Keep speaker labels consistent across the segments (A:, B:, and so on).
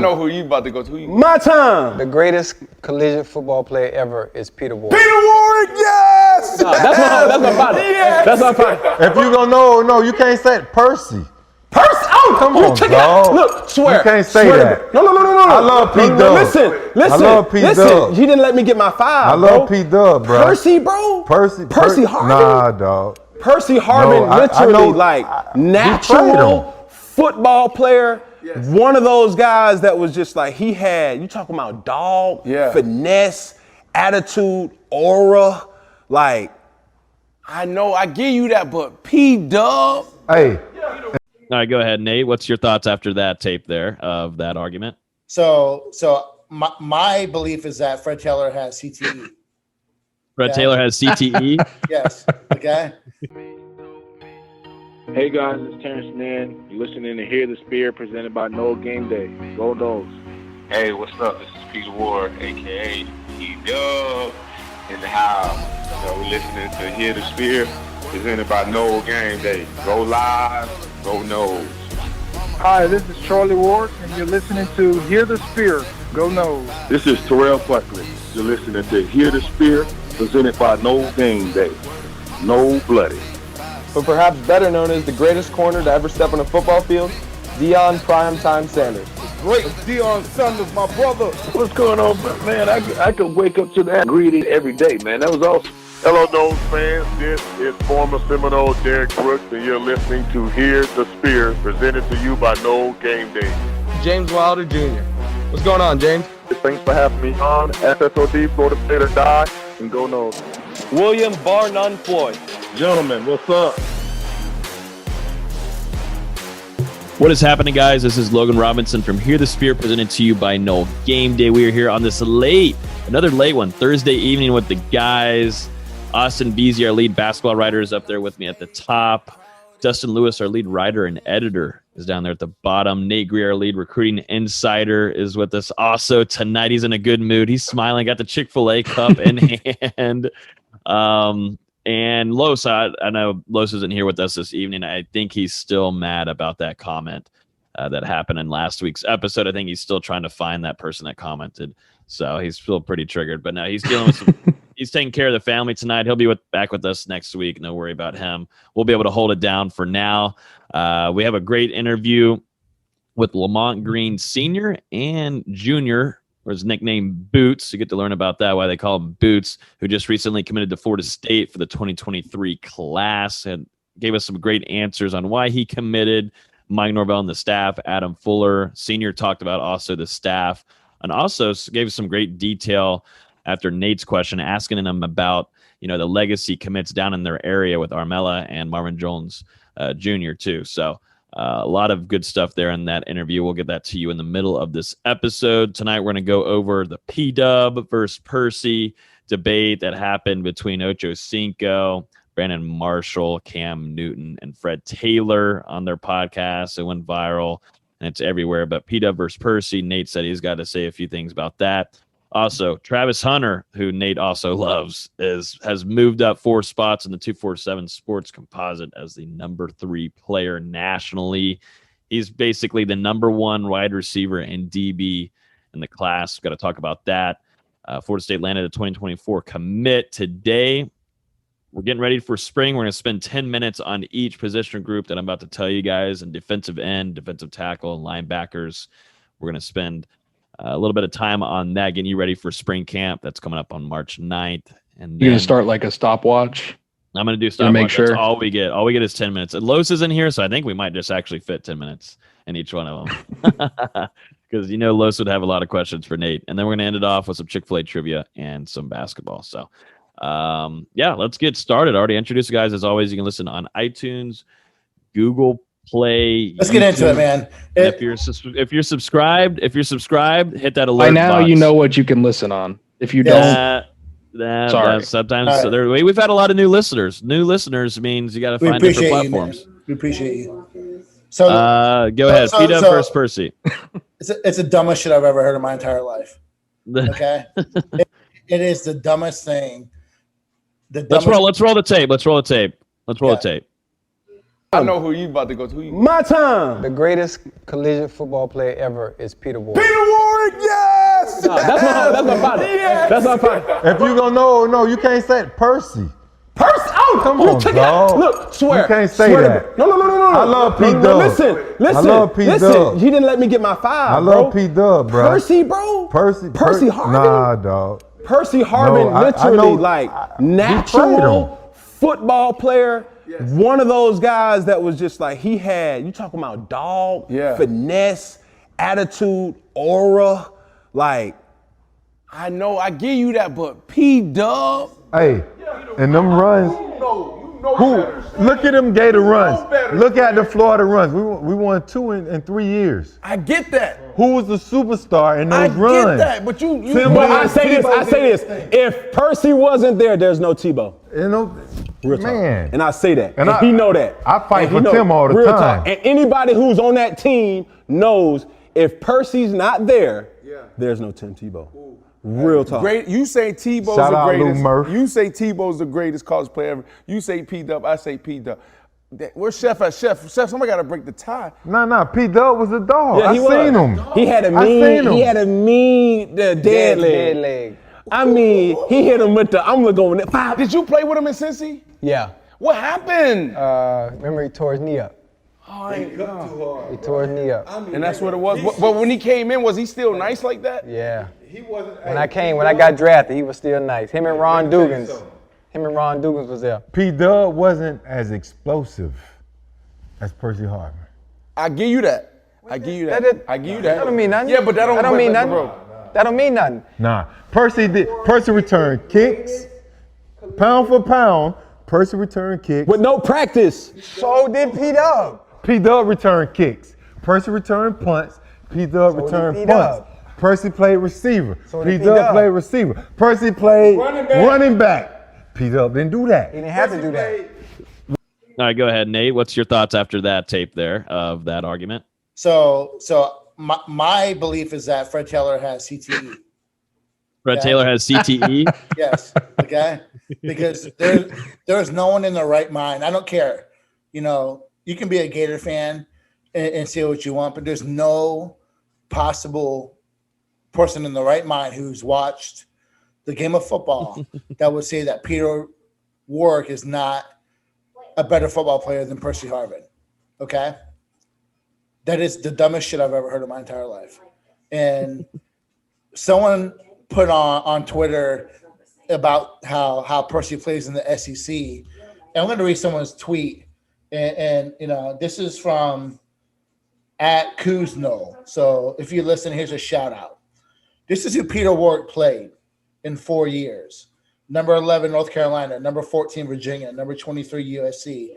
A: know who you about to go to.
B: My time.
C: The greatest collegiate football player ever is Peter Warrick.
B: Peter Warrick, yes! No, that's my partner. Yes. That's my partner.
D: If you gonna no, you can't say it. Percy.
B: Oh,
D: come on, dog.
B: Look, swear.
D: You can't say that.
B: No.
D: I love Pdub.
B: Listen.
D: I love Pdub.
B: He didn't let me get my 5.
D: I love Pdub, bro.
B: Percy, bro. Percy Harvin.
D: Nah, dog.
B: Percy Harvin, natural football player. Yes. One of those guys that was just like, he had, you talking about dog, finesse, attitude, aura. Like, I know I give you that, but Pdub.
D: Hey.
E: All right, go ahead, Nate. What's your thoughts after that tape there of that argument?
F: So my belief is that Fred Taylor has CTE.
E: Fred Taylor has CTE?
F: Yes. Okay.
G: Hey guys, it's Terrence Mann. You're listening to Hear the Spear, presented by Noel Game Day. Go Noles.
H: Hey, what's up? This is Peter Ward, aka Pdub, in the house. We're listening to Hear the Spear, presented by Noel Game Day. Go live, go Noles.
I: Hi, this is Charlie Ward, and you're listening to Hear the Spear. Go Noles.
J: This is Terrell Buckley. You're listening to Hear the Spear, presented by Noel Game Day. No Bloody.
K: But perhaps better known as the greatest corner to ever step on a football field, Deion Primetime Sanders.
L: Great Deion Sanders, my brother.
J: What's going on, man? I could wake up to that greeting every day, man. That was awesome.
M: Hello, Noles fans. This is former Seminole Derek Brooks, and you're listening to Hear the Spear, presented to you by Noel Game Day.
K: James Wilder Jr. What's going on, James?
M: Thanks for having me on. SSOD, Florida State or Die, and go Noles.
N: William Bar None Floyd.
J: Gentlemen, what's up?
E: What is happening, guys? This is Logan Robinson from Hear the Spear, presented to you by Noel Game Day. We are here on this another late one, Thursday evening with the guys. Austin Beasy, our lead basketball writer, is up there with me at the top. Dustin Lewis, our lead writer and editor, is down there at the bottom. Nate Greer, our lead recruiting insider, is with us also tonight. He's in a good mood. He's smiling, got the Chick-fil-A cup in hand. And Los, I know Los isn't here with us this evening. I think he's still mad about that comment that happened in last week's episode. I think he's still trying to find that person that commented. So he's still pretty triggered. But no, he's dealing with some he's taking care of the family tonight. He'll be back with us next week. No worry about him. We'll be able to hold it down for now. We have a great interview with Lamont Green Sr. and Jr., or his nickname Boots. You get to learn about that, why they call him Boots, who just recently committed to Florida State for the 2023 class, and gave us some great answers on why he committed. Mike Norvell and the staff, Adam Fuller Sr. talked about also the staff, and also gave us some great detail after Nate's question, asking him about, the legacy commits down in their area with Armella and Marvin Jones Jr. too. So a lot of good stuff there in that interview. We'll get that to you in the middle of this episode. Tonight, we're going to go over the Pdub versus Percy debate that happened between Ocho Cinco, Brandon Marshall, Cam Newton, and Fred Taylor on their podcast. It went viral, and it's everywhere. But Pdub versus Percy, Nate said he's got to say a few things about that. Also, Travis Hunter, who Nate also loves, has moved up 4 spots in the 247 Sports Composite as the number 3 player nationally. He's basically the number 1 wide receiver and DB in the class. Got to talk about that. Florida State landed a 2024 commit today. We're getting ready for spring. We're going to spend 10 minutes on each position group that I'm about to tell you guys, and defensive end, defensive tackle, and linebackers. We're going to spend a little bit of time on that, getting you ready for spring camp. That's coming up on March 9th. And
O: you're going to start like a stopwatch?
E: I'm going to do stopwatch. Make sure. That's all we get. All we get is 10 minutes. And Los is in here, so I think we might just actually fit 10 minutes in each one of them. Because, Los would have a lot of questions for Nate. And then we're going to end it off with some Chick-fil-A trivia and some basketball. So, let's get started. I already introduced you guys. As always, you can listen on iTunes, Google Play.
F: Let's get into it, man.
E: If you're subscribed, hit that alert.
O: By now,
E: box.
O: you know what you can listen on. If you don't, sorry.
E: Sometimes we've had a lot of new listeners. New listeners means you got to find different platforms.
F: We appreciate you. So
E: go ahead. Pdub versus Percy.
F: It's the dumbest shit I've ever heard in my entire life. Okay, it is the dumbest thing.
E: Let's roll the tape. Let's roll the tape.
L: I know who you about to go to.
B: My time.
C: The greatest collegiate football player ever is Peter Warrick.
B: Peter Warrick, yes!
C: No,
B: that's my father.
C: Yes.
B: That's my father.
D: If you gonna know, no, you can't say it. Percy.
B: Percy? Oh,
D: come
B: you
D: on,
B: took
D: dog.
B: it. Look, swear.
D: You can't say
B: swear
D: that.
B: No.
D: I love Pdub.
B: No, listen.
D: I love Pdub.
B: Listen, he didn't let me get my 5,
D: I love Pdub, bro.
B: Percy, bro. Percy Harvin?
D: Nah, dog.
B: Percy Harvin, literally, natural football player. Yes. One of those guys that was just like, he had, you talking about dog, finesse, attitude, aura, like.
L: I know, I give you that, but Pdub.
D: Hey, and them runs. Look at them Gator runs. Look at the Florida runs. We won 2 in 3 years.
L: I get that.
D: Who was the superstar in those runs?
L: I get that, but you
B: but I say this. If Percy wasn't there, there's no Tebow.
D: You know,
B: real talk.
D: Man.
B: And I say that. And he know that.
D: I fight for Tim all the
B: real
D: time.
B: Talk. And anybody who's on that team knows if Percy's not there, there's no Tim Tebow. Real talk.
L: Great. You say Tebow's the greatest. You say Tebow's the greatest college player ever. You say Pdub. I say Pdub. Where's Chef at? Chef, somebody got to break the tie.
D: Nah. Pdub was a dog.
B: Yeah,
D: I seen him.
B: He had a mean dead leg. I mean, he hit him with the. I'm going to go.
L: Did you play with him in Cincy?
C: Yeah.
L: What happened?
C: Remember he tore his knee up.
L: Oh,
C: He tore his knee up.
L: And that's what it was. But when he came in, was he still nice like that?
C: Yeah. When I got drafted, he was still nice. Him and Ron Dugans was there.
D: Pdub wasn't as explosive as Percy Harvin.
L: I give you that. I give you that.
C: That don't mean nothing.
L: Yeah, but that don't
C: mean nothing. That don't mean nothing.
D: Nah. Percy returned kicks, pound for pound. Percy returned kicks
B: with no practice.
C: So did Pdub.
D: Pdub returned kicks. Percy returned punts. Pdub returned punts. Percy played receiver. Pdub played receiver. Percy played running back. Pdub didn't do that.
C: He didn't have to do that.
E: All right, go ahead, Nate. What's your thoughts after that tape there of that argument?
F: So my belief is that Fred Taylor has CTE.
E: Fred Taylor has CTE?
F: Yes. Okay. Because there's no one in the right mind. I don't care. You know, you can be a Gator fan and say what you want, but there's no possible person in the right mind who's watched the game of football that would say that Peter Warrick is not a better football player than Percy Harvin. Okay? That is the dumbest shit I've ever heard in my entire life. And someone put on Twitter about how Percy plays in the SEC. And I'm going to read someone's tweet. And you know, this is from @Kuzno. So if you listen, here's a shout out. This is who Peter Warrick played in 4 years. Number 11, North Carolina. Number 14, Virginia. Number 23, USC.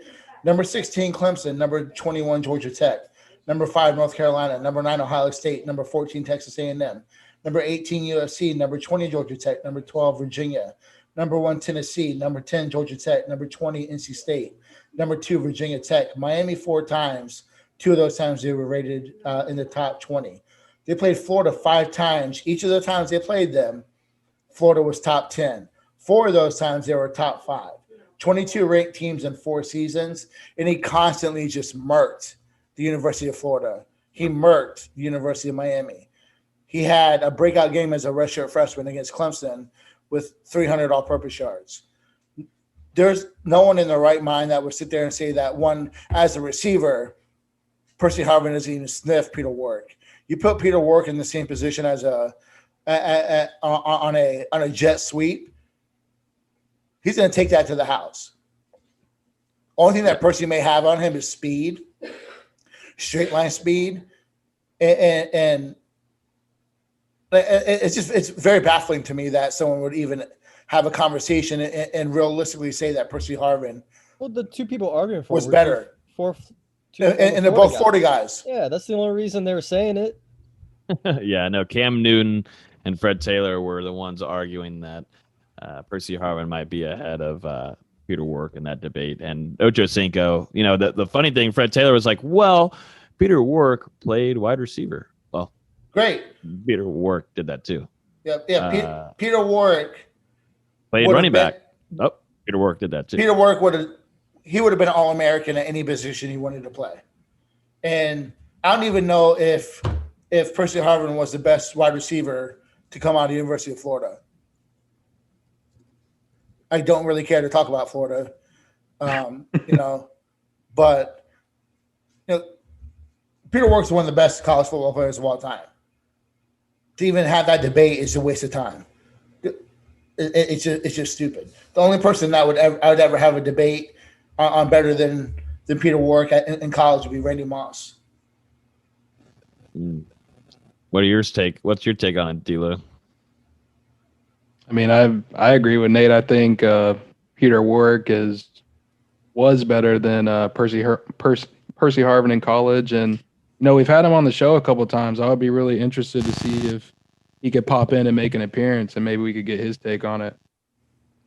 F: Number 16, Clemson. Number 21, Georgia Tech. Number 5, North Carolina. Number 9, Ohio State. Number 14, Texas A&M. Number 18, USC. Number 20, Georgia Tech. Number 12, Virginia. Number 1, Tennessee. Number 10, Georgia Tech. Number 20, NC State. Number 2, Virginia Tech. Miami 4 times. 2 of those times they were rated in the top 20. They played Florida 5 times. Each of the times they played them, Florida was top 10. 4 of those times they were top 5. 22 ranked teams in 4 seasons, and he constantly just murked the University of Florida. He murked the University of Miami. He had a breakout game as a redshirt freshman against Clemson with 300 all-purpose yards. There's no one in the right mind that would sit there and say that one, as a receiver, Percy Harvin doesn't even sniff Peter Warrick. You put Peter Warrick in the same position as on a jet sweep, he's going to take that to the house. Only thing that Percy may have on him is speed, straight line speed, and it's very baffling to me that someone would even have a conversation and realistically say that Percy Harvin.
A: Well, the 2 people arguing for
F: was better. And they're both 40 guys.
A: Yeah, that's the only reason they were saying it.
E: Yeah, no, Cam Newton and Fred Taylor were the ones arguing that Percy Harvin might be ahead of Peter Warrick in that debate. And Ocho Cinco, you know, the funny thing, Fred Taylor was like, well, Peter Warrick played wide receiver. Well,
F: great.
E: Peter Warrick did that too.
F: Yeah. Peter Warrick
E: played running back. Oh, Peter Warrick did that too.
F: Peter Warrick would have he would have been an All-American at any position he wanted to play. And I don't even know if Percy Harvin was the best wide receiver to come out of the University of Florida. I don't really care to talk about Florida, but Peter Warrick is one of the best college football players of all time. To even have that debate is a waste of time. It's just stupid. The only person that I would ever have a debate on better than Peter Warrick in college would be Randy Moss.
E: What's your take on it, D-Lo?
O: I mean, I agree with Nate. I think Peter Warrick was better than Percy Harvin in college, and we've had him on the show a couple of times. I would be really interested to see if he could pop in and make an appearance, and maybe we could get his take on it.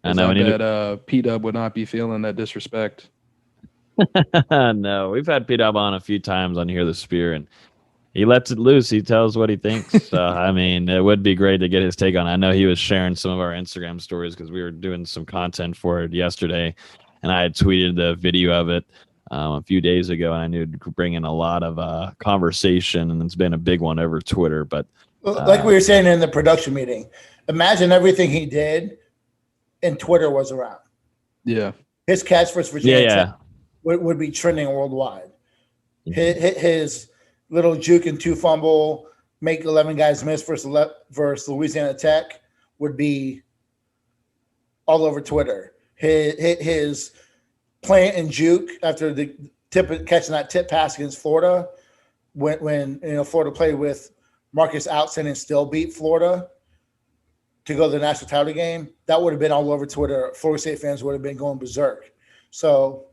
E: I know.
O: Pdub would not be feeling that disrespect.
E: No, we've had Pdub on a few times on Hear the Spear, and he lets it loose. He tells what he thinks. So, I mean, it would be great to get his take on it. I know he was sharing some of our Instagram stories because we were doing some content for it yesterday, and I had tweeted the video of it a few days ago, and I knew it'd bring in a lot of conversation, and it's been a big one over Twitter. But
F: like we were saying in the production meeting, imagine everything he did and Twitter was around.
O: Yeah.
F: His catch versus Virginia Tech would be trending worldwide. His little juke and 2 fumble, make 11 guys miss versus Louisiana Tech would be all over Twitter. His plant and juke after the catching that tip pass against Florida when Florida played with Marcus Outson and still beat Florida to go to the national title game, that would have been all over Twitter. Florida State fans would have been going berserk. So,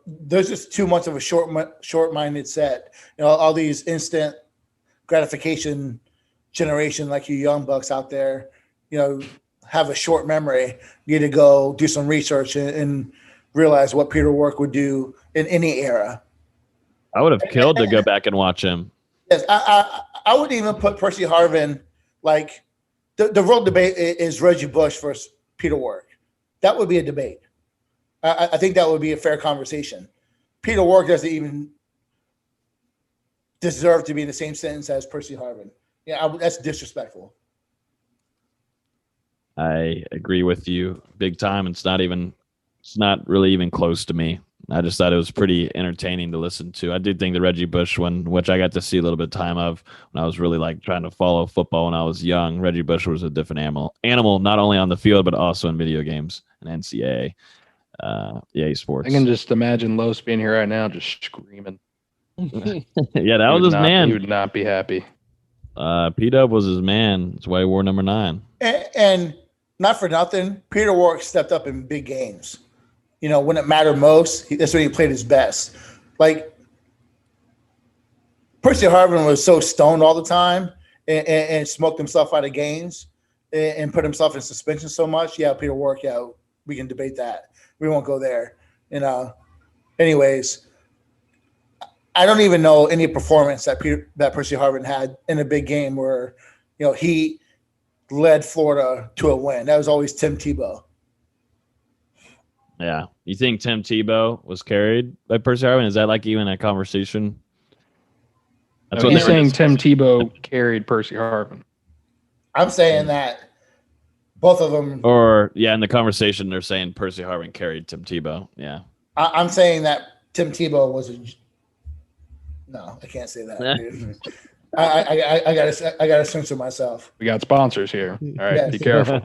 F: there's just too much of a short-minded set. All these instant gratification generation like you young bucks out there, have a short memory. You need to go do some research and realize what Peter Warrick would do in any era.
E: I would have killed to go back and watch him.
F: Yes, I would even put Percy Harvin, like the real debate is Reggie Bush versus Peter Warrick. That would be a debate. I think that would be a fair conversation. Peter Warrick doesn't even deserve to be in the same sentence as Percy Harvin. That's disrespectful.
E: I agree with you big time. It's not really even close to me. I just thought it was pretty entertaining to listen to. I did think the Reggie Bush one, which I got to see a little bit of time of when I was really trying to follow football when I was young. Reggie Bush was a different animal, not only on the field, but also in video games and NCAA. EA Sports.
O: I can just imagine Los being here right now just screaming.
E: Yeah, that was his man.
O: He would not be happy.
E: Pdub was his man. That's why he wore number 9.
F: And not for nothing, Peter Warrick stepped up in big games. When it mattered most, that's when he played his best. Like, Percy Harvin was so stoned all the time and smoked himself out of games and put himself in suspension so much. Yeah, Peter Warrick, we can debate that. We won't go there. Anyways, I don't even know any performance that Percy Harvin had in a big game where, he led Florida to a win. That was always Tim Tebow.
E: Yeah. You think Tim Tebow was carried by Percy Harvin? Is that even a conversation?
O: That's what he's saying. Tim Tebow carried Percy Harvin.
F: I'm saying that both of them.
E: In the conversation, they're saying Percy Harvin carried Tim Tebow. Yeah.
F: I'm saying that Tim Tebow was no, I can't say that. Dude. I gotta censor myself.
O: We got sponsors here. All right, Be careful.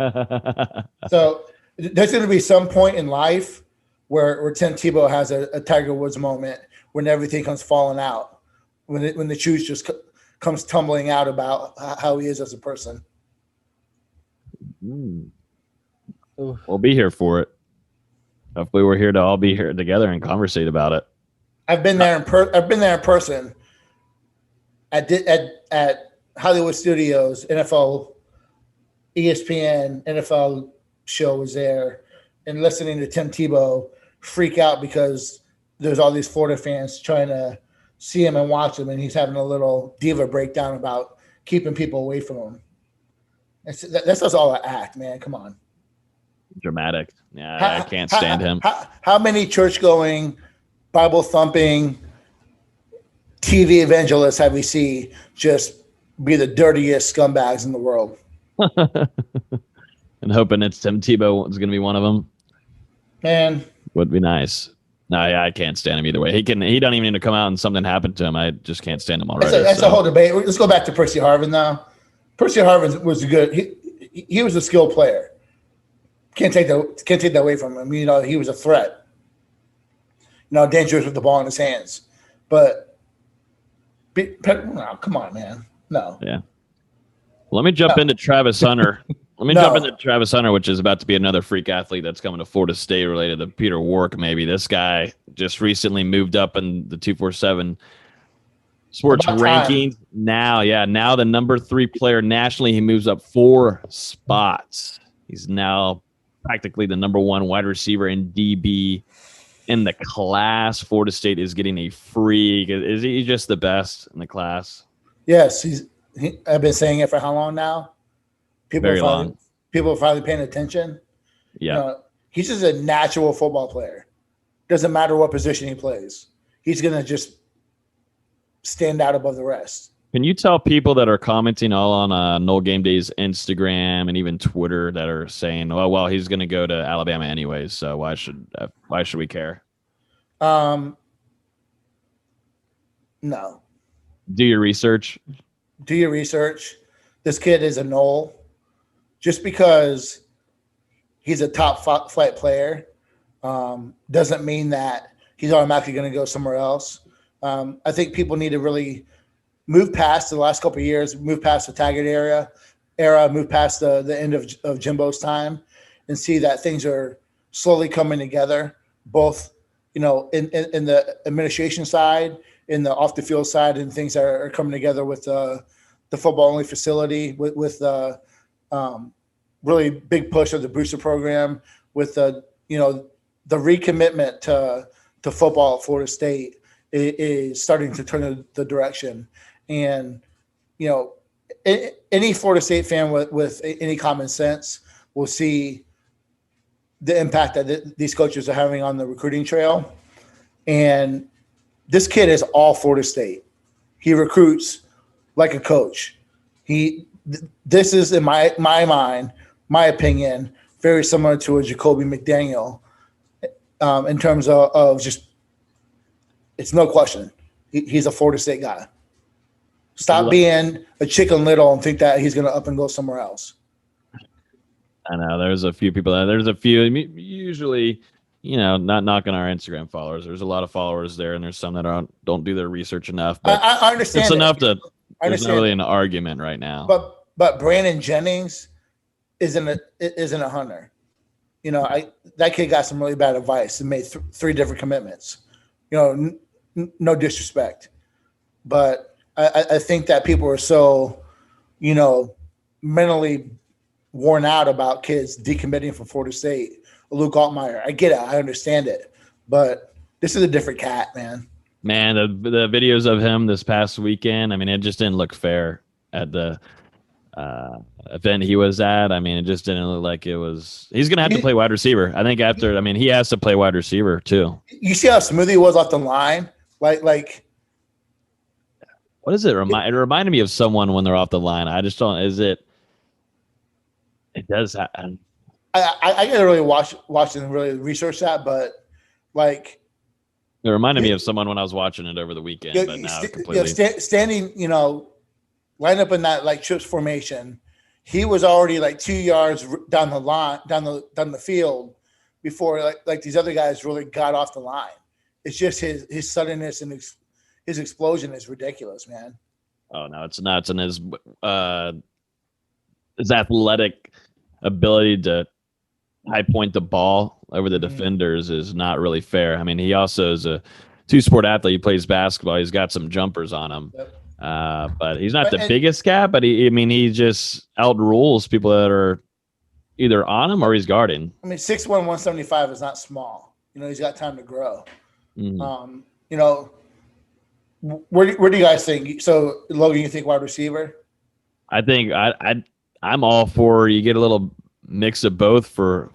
F: So there's going to be some point in life where Tim Tebow has a Tiger Woods moment when everything comes falling out, when the truth just comes tumbling out about how he is as a person.
E: We'll be here for it. Hopefully, we're here to all be here together and conversate about it.
F: I've been there in person at Hollywood Studios, NFL, ESPN, NFL show was there, and listening to Tim Tebow freak out because there's all these Florida fans trying to see him and watch him, and he's having a little diva breakdown about keeping people away from him. That's just all an act, man. Come on.
E: Dramatic. Yeah, I can't stand him.
F: How many church-going, Bible-thumping, TV evangelists have we seen just be the dirtiest scumbags in the world?
E: And hoping it's Tim Tebow is going to be one of them.
F: Man,
E: would be nice. No, yeah, I can't stand him either way. He doesn't even need to come out and something happened to him. I just can't stand him already.
F: That's a whole debate. Let's go back to Percy Harvin now. Percy Harvin was good. He was a skilled player. Can't take that away from him. You know, he was a threat. You know, dangerous with the ball in his hands. But no, come on, man. No.
E: Yeah. Let me jump into Travis Hunter. Jump into Travis Hunter, which is about to be another freak athlete that's coming to Florida State related to Peter Warrick, maybe. This guy just recently moved up in the 247 sports rankings. Now the number 3 player nationally. He moves up 4 spots. He's now practically the number 1 wide receiver in DB in the class. Florida State is getting a freak. Is he just the best in the class?
F: Yes, I've been saying it for how long now? People are finally paying attention.
E: Yeah.
F: You know, he's just a natural football player. Doesn't matter what position he plays. He's going to just stand out above the rest.
E: Can you tell people that are commenting all on Noel Game Day's Instagram and even Twitter that are saying, "Oh, well, he's going to go to Alabama anyways, so why should we care?"
F: No.
E: Do your research.
F: This kid is a Noel. Just because he's a top flight player doesn't mean that he's automatically going to go somewhere else. I think people need to really move past the last couple of years, move past the Taggart era, move past the end of Jimbo's time, and see that things are slowly coming together, both, you know, in the administration side, in the off the field side, and things are coming together with the football only facility, with the really big push of the booster program, with the recommitment to football at Florida State is starting to turn the direction. And, you know, any Florida State fan with any common sense will see the impact that these coaches are having on the recruiting trail. And this kid is all Florida State. He recruits like a coach. This is, in my mind, my opinion, very similar to a Jacoby McDaniel in terms of just, it's no question. He's a Florida State guy. Stop being a Chicken Little and think that he's going to up and go somewhere else.
E: I know there's a few people. Usually, you know, not knocking our Instagram followers. There's a lot of followers there, and there's some that don't do their research enough. But
F: I understand.
E: It's enough to. There's not really an argument right now.
F: But Brandon Jennings isn't a Hunter. You know, that kid got some really bad advice and made 3 different commitments. You know, no disrespect, but I think that people are so, you know, mentally worn out about kids decommitting from Florida State. Luke Altmaier, I get it, I understand it, but this is a different cat, man.
E: Man, the videos of him this past weekend, I mean, it just didn't look fair at the event he was at. I mean, it just didn't look like it was. He's going to have to play wide receiver. I think he has to play wide receiver too.
F: You see how smooth he was off the line? Like.
E: What is it? It reminded me of someone when they're off the line. I just don't. Is it? It does. I
F: gotta really watch and really research that, but like.
E: It reminded me of someone when I was watching it over the weekend, but now completely.
F: Standing, you know, line up in that like trips formation, he was already like 2 yards down the line, down the field before like these other guys really got off the line. It's just his suddenness and his explosion is ridiculous, man.
E: Oh no, it's nuts, and his athletic ability to high point the ball over the defenders is not really fair. I mean, he also is a 2-sport athlete. He plays basketball. He's got some jumpers on him, but he's not the biggest guy. But he just outrules people that are either on him or he's guarding.
F: I mean, 6'1", 175 is not small. You know, he's got time to grow.
E: Mm-hmm.
F: You know, where do you guys think? So, Logan, you think wide receiver?
E: I think I'm all for you get a little mix of both for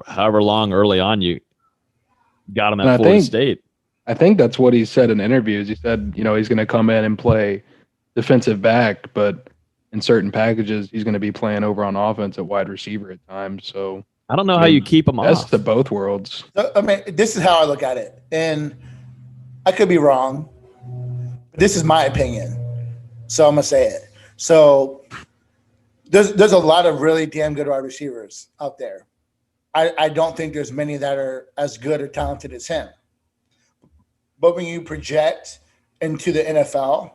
E: however long early on you got him at
O: And
E: Florida State.
O: I think that's what he said in interviews. He said, he's going to come in and play defensive back, but in certain packages, he's going to be playing over on offense at wide receiver at times. So
E: I don't know how you keep him
O: best
E: off.
O: to both worlds.
F: I mean, this is how I look at it, and I could be wrong. But this is my opinion, so I'm gonna say it. So there's a lot of really damn good wide receivers out there. I don't think there's many that are as good or talented as him. But when you project into the NFL,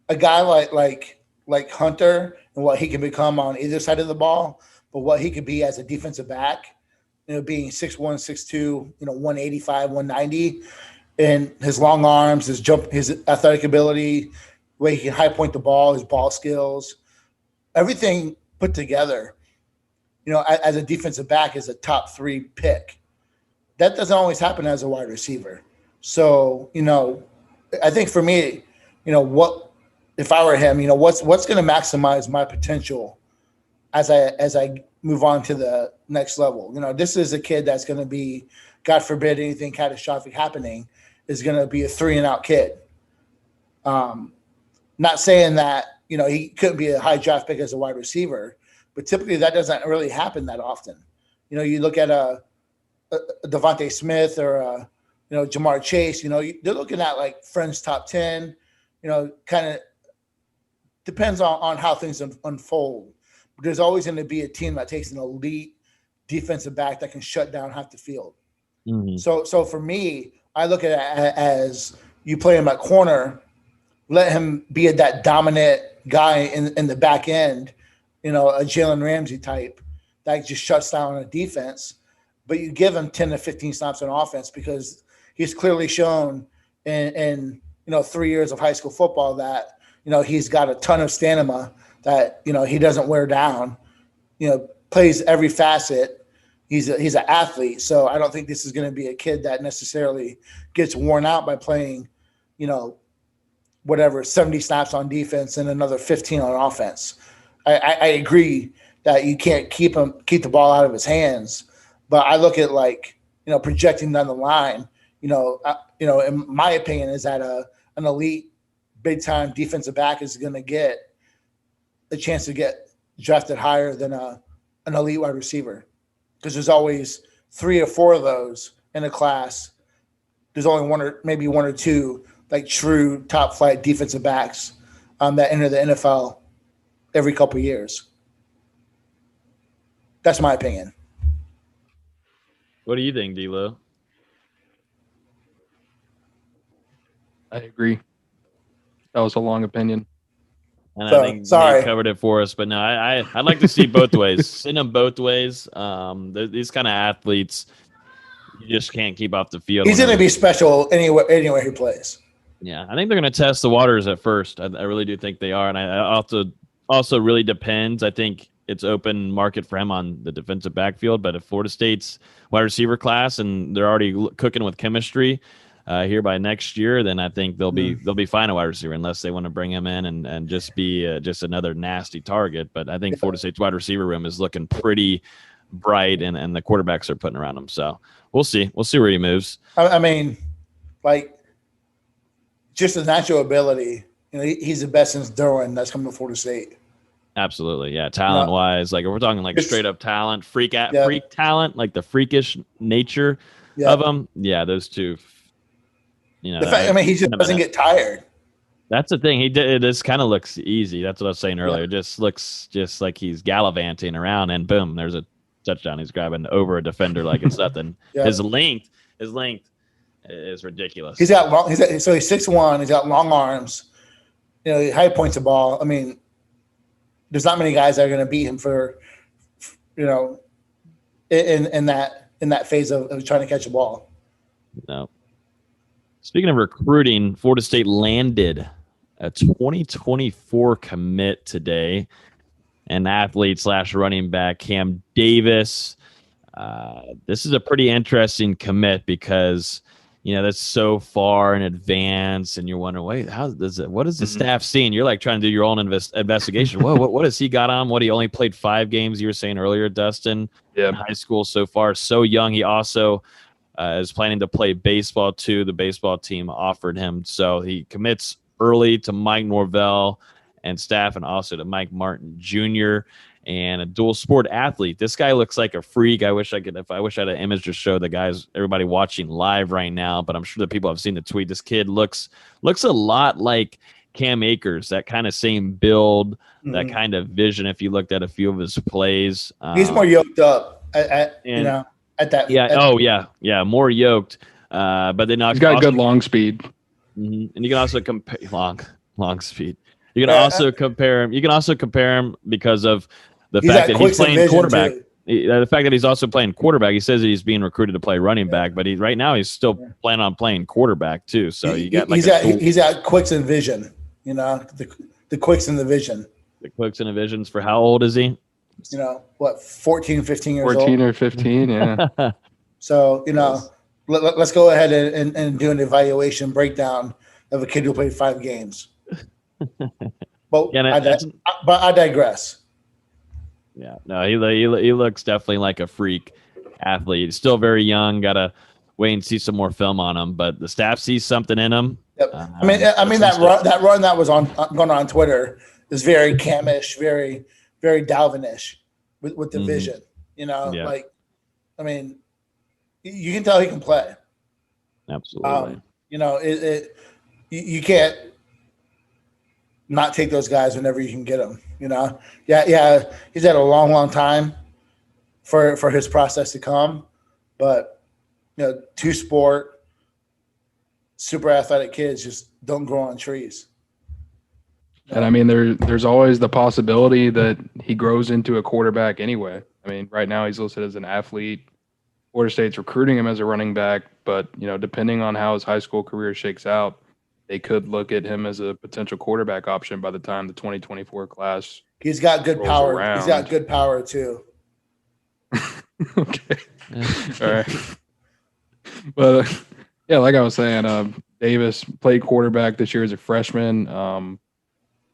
F: a guy like Hunter and what he can become on either side of the ball, but what he could be as a defensive back, being 6'1", 6'2", 185, 190, and his long arms, his athletic ability, way he can high point the ball, his ball skills, everything put together, as a defensive back is a top 3 pick. That doesn't always happen as a wide receiver. So, I think for me, what if I were him, what's going to maximize my potential as I move on to the next level. This is a kid that's going to be, God forbid anything catastrophic happening, is going to be a 3-and-out kid. Not saying that, he couldn't be a high draft pick as a wide receiver, but typically that doesn't really happen that often. You look at a Devontae Smith or Jamar Chase, they're looking at like Friends top 10, kind of depends on how things unfold. But there's always going to be a team that takes an elite defensive back that can shut down half the field.
E: Mm-hmm.
F: So for me, I look at it as you play him at corner, let him be that dominant guy in the back end, a Jalen Ramsey type that just shuts down a defense. But you give him 10 to 15 snaps on offense because he's clearly shown in 3 years of high school football that, he's got a ton of stamina that, he doesn't wear down, plays every facet. He's an athlete. So I don't think this is going to be a kid that necessarily gets worn out by playing, 70 snaps on defense and another 15 on offense. I agree that you can't keep the ball out of his hands, but I look at projecting down the line, in my opinion, is that an elite big time defensive back is going to get a chance to get drafted higher than an elite wide receiver, because there's always 3 or 4 of those in a class. There's only one or two true top flight defensive backs that enter the NFL every couple of years. That's my opinion.
E: What do you think, D-Lo?
O: I agree. That was a long opinion.
E: And I think Nate covered it for us, but no, I'd like to see both ways. Send them both ways. These kind of athletes, you just can't keep off the field.
F: He's going to be special anywhere he plays.
E: Yeah, I think they're going to test the waters at first. I really do think they are, and I also really depends. I think it's open market for him on the defensive backfield, but if Florida State's wide receiver class and they're already cooking with chemistry here by next year, then I think they'll be fine a wide receiver, unless they want to bring him in and just be just another nasty target. But I think Florida State's wide receiver room is looking pretty bright, and the quarterbacks are putting around him. So we'll see where he moves.
F: I mean, just his natural ability. He's the best since Derwin that's coming to Florida State.
E: Absolutely, yeah. Talent wise, if we're talking straight up talent, freak talent, the freakish nature of them. Yeah, those two. The
F: fact, he just doesn't get tired.
E: That's the thing. He did. This kind of looks easy. That's what I was saying earlier. It just looks just like he's gallivanting around, and boom, there's a touchdown. He's grabbing over a defender like it's nothing. His length is ridiculous.
F: He's 6'1". He's got long arms. He high points the ball. I mean, there's not many guys that are going to beat him for, in that phase of trying to catch a ball.
E: No. Speaking of recruiting, Florida State landed a 2024 commit today, an athlete / running back, Cam Davis. This is a pretty interesting commit because, that's so far in advance, and you're wondering, wait, what is the staff seeing? You're like trying to do your own investigation. What has he got on? He only played 5 games, you were saying earlier, Dustin, in high school so far. So young. He also is planning to play baseball too. The baseball team offered him. So he commits early to Mike Norvell and staff, and also to Mike Martin Jr., and a dual sport athlete. This guy looks like a freak. I wish I had an image to show the guys, everybody watching live right now, but I'm sure that people have seen the tweet. This kid looks a lot like Cam Akers, that kind of same build, that kind of vision. If you looked at a few of his plays,
F: he's more yoked up at that.
E: Yeah, more yoked. But then
O: he's got good long speed,
E: and you can also compare long speed. You can also compare him. You can also compare him because of the fact that he's playing quarterback. The fact that he's also playing quarterback. He says that he's being recruited to play running back, but right now he's still planning on playing quarterback too. So he's
F: got quicks and vision. The quicks and the vision.
E: The quicks and the visions. For how old is he?
F: 14, 15 years old.
O: 14 or 15, yeah.
F: So let's go ahead and do an evaluation breakdown of a kid who played 5 games. But I digress.
E: Yeah, no, he looks definitely like a freak athlete. Still very young. Got to wait and see some more film on him. But the staff sees something in him.
F: Yep. I mean that run that was going on Twitter is very Camish, very very Dalvin-ish with the vision. You can tell he can play.
E: Absolutely.
F: You can't not take those guys whenever you can get them. He's had a long time for his process to come, but 2-sport, super athletic kids just don't grow on trees.
O: And I mean, there's always the possibility that he grows into a quarterback anyway. I mean, right now he's listed as an athlete. Florida State's recruiting him as a running back, but depending on how his high school career shakes out, they could look at him as a potential quarterback option by the time the 2024 class.
F: He's got good power.
O: Around.
F: He's got good power too.
O: Okay. All right. But like I was saying, Davis played quarterback this year as a freshman.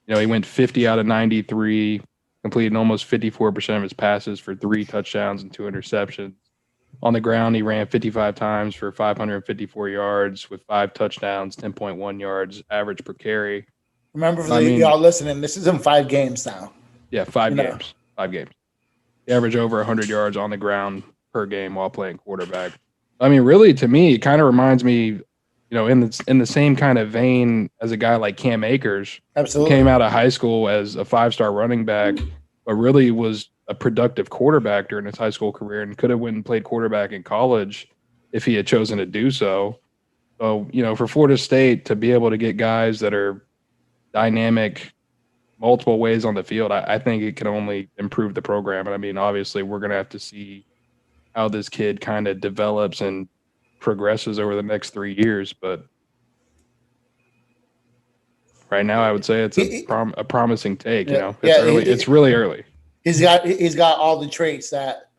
O: He went 50 out of 93, completed almost 54% of his passes for 3 touchdowns and 2 interceptions. On the ground, he ran 55 times for 554 yards with 5 touchdowns, 10.1 yards average per carry.
F: Remember, for y'all listening, this is in 5 games now.
O: Yeah, 5 games. 5 games. He averaged over 100 yards on the ground per game while playing quarterback. I mean, really, to me, it kind of reminds me, in the same kind of vein as a guy like Cam Akers.
F: Absolutely.
O: Who came out of high school as a 5-star running back, but really was a productive quarterback during his high school career and could have went and played quarterback in college if he had chosen to do so. So, for Florida State to be able to get guys that are dynamic multiple ways on the field, I think it can only improve the program. And I mean, obviously we're going to have to see how this kid kind of develops and progresses over the next 3 years. But right now I would say it's a promising take, It's early. It's really early.
F: He's got all the traits that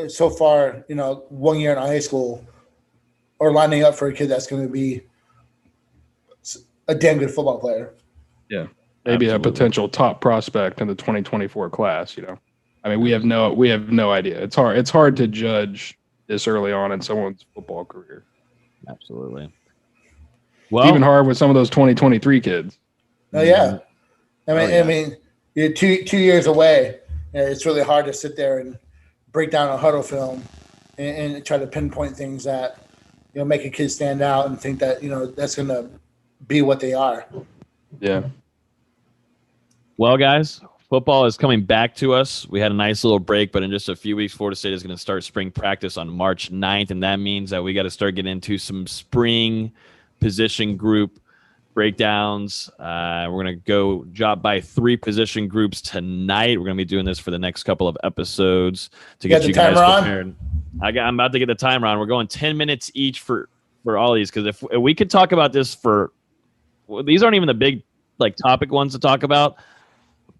F: so far, 1 year in high school are lining up for a kid that's going to be a damn good football player.
O: Yeah. Maybe a potential top prospect in the 2024 class, I mean, we have no idea. It's hard to judge this early on in someone's football career.
E: Absolutely.
O: Well, even hard with some of those 2023 kids.
F: Oh yeah. I mean, you're 2 years away. It's really hard to sit there and break down a huddle film and try to pinpoint things that make a kid stand out and think that that's going to be what they are.
O: Yeah.
E: Well, guys, football is coming back to us. We had a nice little break, but in just a few weeks, Florida State is going to start spring practice on March 9th, and that means that we got to start getting into some spring position group breakdowns. We're going to go drop by 3 position groups tonight. We're going to be doing this for the next couple of episodes to get you guys prepared. I'm about to get the timer on. We're going 10 minutes each for all these, because if we could talk about this these aren't even the big topic ones to talk about,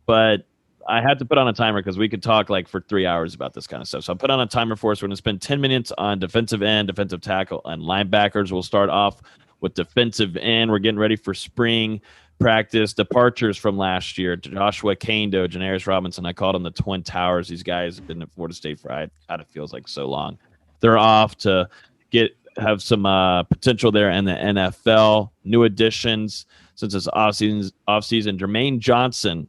E: but I had to put on a timer because we could talk like for 3 hours about this kind of stuff. So I put on a timer for us. We're going to spend 10 minutes on defensive end, defensive tackle, and linebackers. We'll start off with defensive end. We're getting ready for spring practice. Departures from last year. Joshua Kando, Janarius Robinson. I called them the Twin Towers. These guys have been at Florida State for, it kind of feels like so long. They're off to have some potential there in the NFL. New additions since it's off-season. Jermaine Johnson,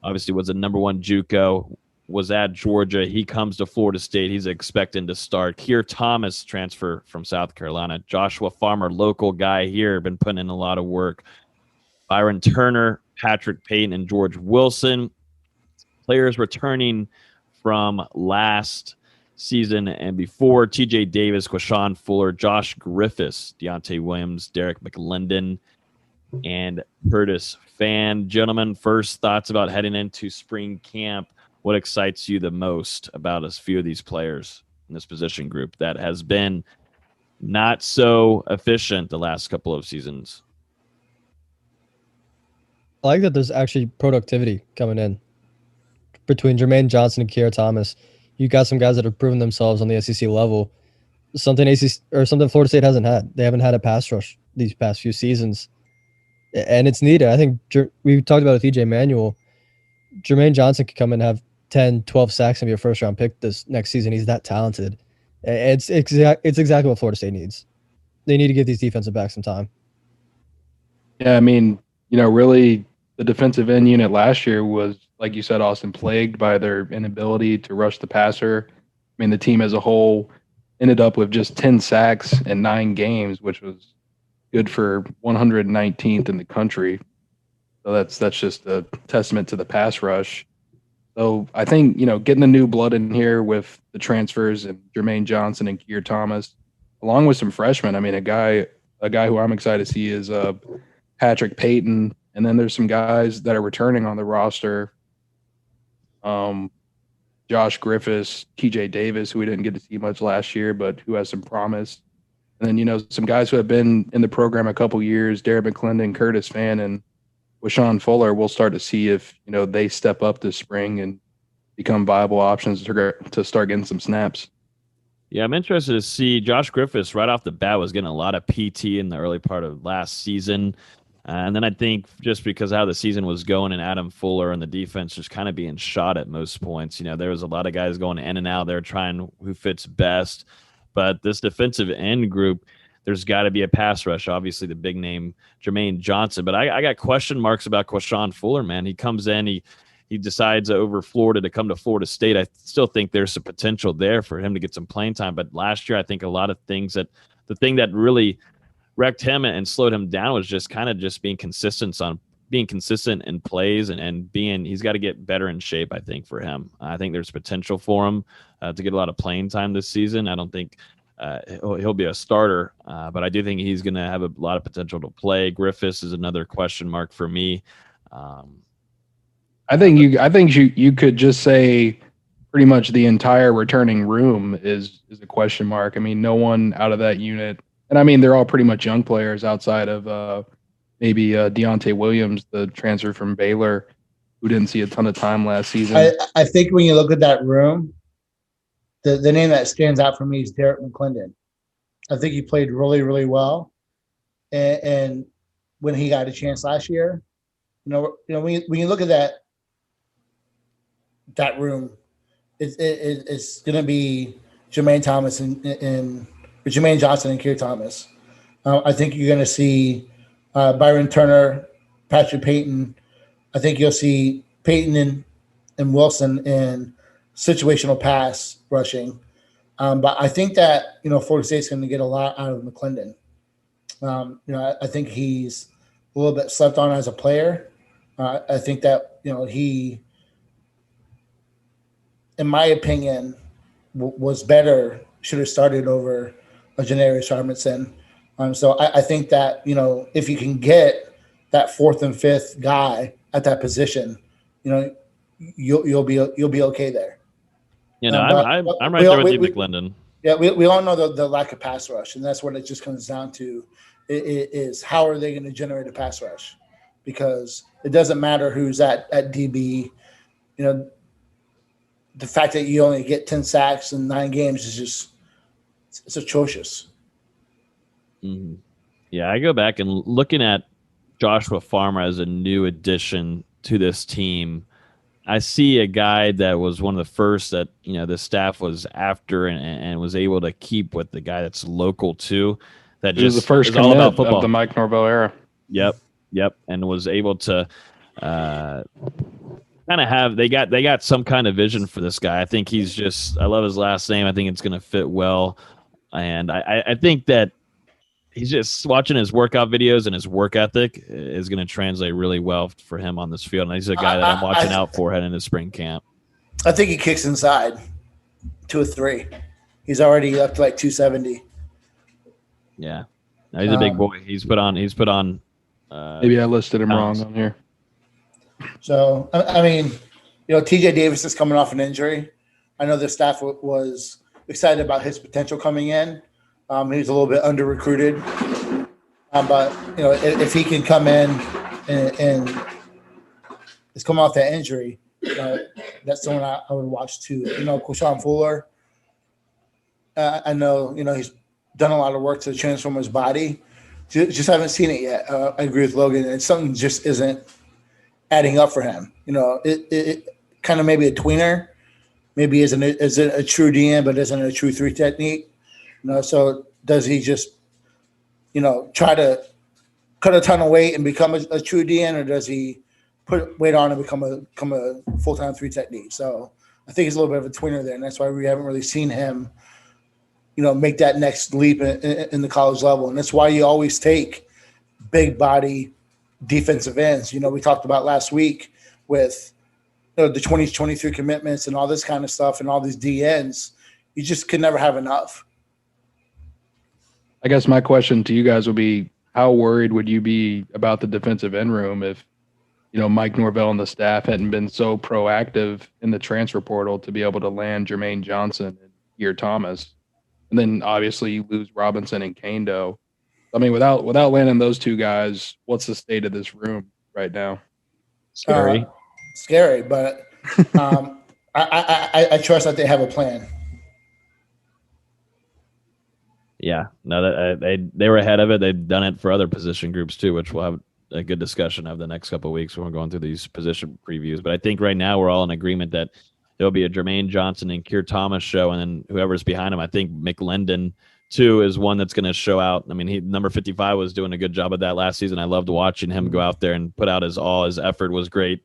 E: obviously, was a number 1 JUCO, was at Georgia. He comes to Florida State. He's expecting to start. Keir Thomas, transfer from South Carolina. Joshua Farmer, local guy here, been putting in a lot of work. Byron Turner, Patrick Payton, and George Wilson. Players returning from last season and before: T.J. Davis, Quashawn Fuller, Josh Griffiths, Deontay Williams, Derek McLendon, and Curtis Fan. Gentlemen, first thoughts about heading into spring camp. What excites you the most about a few of these players in this position group that has been not so efficient the last couple of seasons?
A: I like that there's actually productivity coming in between Jermaine Johnson and Keir Thomas. You got some guys that have proven themselves on the SEC level, something Florida State hasn't had. They haven't had a pass rush these past few seasons, and it's needed. I think we talked about it with EJ Manuel. Jermaine Johnson could come in and have 10, 12 sacks and be a first-round pick this next season. He's that talented. It's exactly what Florida State needs. They need to give these defensive backs some time.
O: Yeah, I mean, really the defensive end unit last year was, like you said, Austin, plagued by their inability to rush the passer. I mean, the team as a whole ended up with just 10 sacks in 9 games, which was good for 119th in the country. So that's just a testament to the pass rush. So I think, getting the new blood in here with the transfers and Jermaine Johnson and Keir Thomas, along with some freshmen. I mean, a guy who I'm excited to see is Patrick Payton. And then there's some guys that are returning on the roster. Josh Griffiths, T.J. Davis, who we didn't get to see much last year, but who has some promise. And then, some guys who have been in the program a couple years, Derek McClendon, Curtis Fan, and Quashawn Fuller. We'll start to see if, they step up this spring and become viable options to start getting some snaps.
E: Yeah, I'm interested to see Josh Griffiths right off the bat was getting a lot of PT in the early part of last season. And then I think just because how the season was going and Adam Fuller and the defense just kind of being shot at most points, there was a lot of guys going in and out there trying who fits best. But this defensive end group, there's got to be a pass rush. Obviously, the big name, Jermaine Johnson. But I got question marks about Quashawn Fuller, man. He comes in, he decides over Florida to come to Florida State. I still think there's some potential there for him to get some playing time. But last year, I think a lot of things the thing that really wrecked him and slowed him down was just kind of just being consistent in plays and he's got to get better in shape. I think for him, I think there's potential for him to get a lot of playing time this season. I don't think he'll be a starter, but I do think he's going to have a lot of potential to play. Griffiths is another question mark for me.
O: I think you could just say pretty much the entire returning room is a question mark. I mean, no one out of that unit. And I mean, they're all pretty much young players outside of maybe Deontay Williams, the transfer from Baylor, who didn't see a ton of time last season.
F: I think when you look at that room, the name that stands out for me is Derek McClendon. I think he played really, really well. And when he got a chance last year, when you look at that room, it's going to be Jermaine Thomas and Jermaine Johnson and Keir Thomas. I think you're going to see Byron Turner, Patrick Payton. I think you'll see Payton and Wilson in situational pass rushing. But I think that, Florida State's going to get a lot out of McClendon. I think he's a little bit slept on as a player. I think that, he, in my opinion, was better, should have started over Janarius Robinson. So I think that, if you can get that 4th and 5th guy at that position, you'll be okay there.
E: I'm right there with you, McClendon.
F: Yeah, we all know the lack of pass rush, and that's what it just comes down to is how are they going to generate a pass rush? Because it doesn't matter who's at DB, the fact that you only get 10 sacks in 9 games is just it's atrocious.
E: Mm-hmm. Yeah, I go back and looking at Joshua Farmer as a new addition to this team. I see a guy that was one of the first that the staff was after and was able to keep with the guy that's local too. That
O: He was
E: just
O: the first
E: is all about football.
O: of the Mike Norvell era.
E: Yep, and was able to kind of have they got some kind of vision for this guy. I think I love his last name. I think it's going to fit well, and I think that he's just watching his workout videos and his work ethic is going to translate really well for him on this field. And he's a guy that I'm watching out for heading into spring camp.
F: I think he kicks inside 2 or 3. He's already up to like 270.
E: Yeah, no, he's a big boy. He's put on.
O: Maybe I listed him wrong on here.
F: So I mean, TJ Davis is coming off an injury. I know the staff was excited about his potential coming in. He was a little bit under recruited, but if he can come in and is coming off that injury, that's someone I would watch too. Quashawn Fuller. I know he's done a lot of work to transform his body. Just haven't seen it yet. I agree with Logan. And something just isn't adding up for him. It kind of maybe a tweener, maybe isn't a true DN, but isn't a true 3 technique. So does he just, try to cut a ton of weight and become a true DN, or does he put weight on and become a full-time 3 technique? So I think he's a little bit of a tweener there, and that's why we haven't really seen him, make that next leap in the college level. And that's why you always take big body defensive ends. We talked about last week with the 2023 commitments and all this kind of stuff and all these DNs. You just could never have enough.
O: I guess my question to you guys would be, how worried would you be about the defensive end room if, Mike Norvell and the staff hadn't been so proactive in the transfer portal to be able to land Jermaine Johnson and Ear Thomas? And then obviously you lose Robinson and Kando. I mean, without landing those 2 guys, what's the state of this room right now?
E: Scary,
F: but I trust that they have a plan.
E: Yeah, no, that they were ahead of it. They've done it for other position groups too, which we'll have a good discussion of the next couple of weeks when we're going through these position previews. But I think right now we're all in agreement that there'll be a Jermaine Johnson and Keir Thomas show, and then whoever's behind him. I think McLendon too is one that's going to show out. I mean, number 55 was doing a good job of that last season. I loved watching him go out there and put out his all. His effort was great.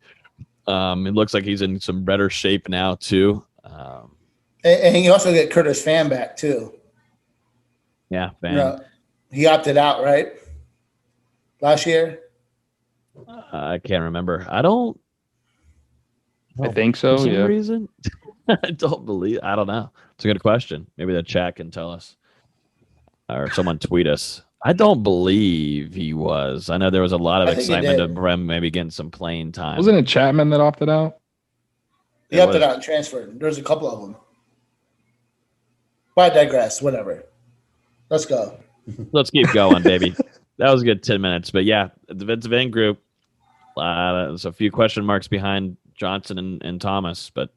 E: It looks like he's in some better shape now too.
F: And you also get Curtis Fan back too.
E: Yeah, Fan.
F: He opted out, right? Last year?
E: I can't remember. I
O: think so,
E: for some
O: yeah.
E: reason. I don't know. It's a good question. Maybe the chat can tell us. Or someone tweet us. I don't believe he was. I know there was a lot of excitement of him maybe getting some playing time.
O: Wasn't it Chapman that opted out?
F: He opted out and transferred. There's a couple of them. But I digress. Whatever. Let's go.
E: Let's keep going, baby. That was a good 10 minutes. But yeah, the defensive end group, there's a few question marks behind Johnson and Thomas. But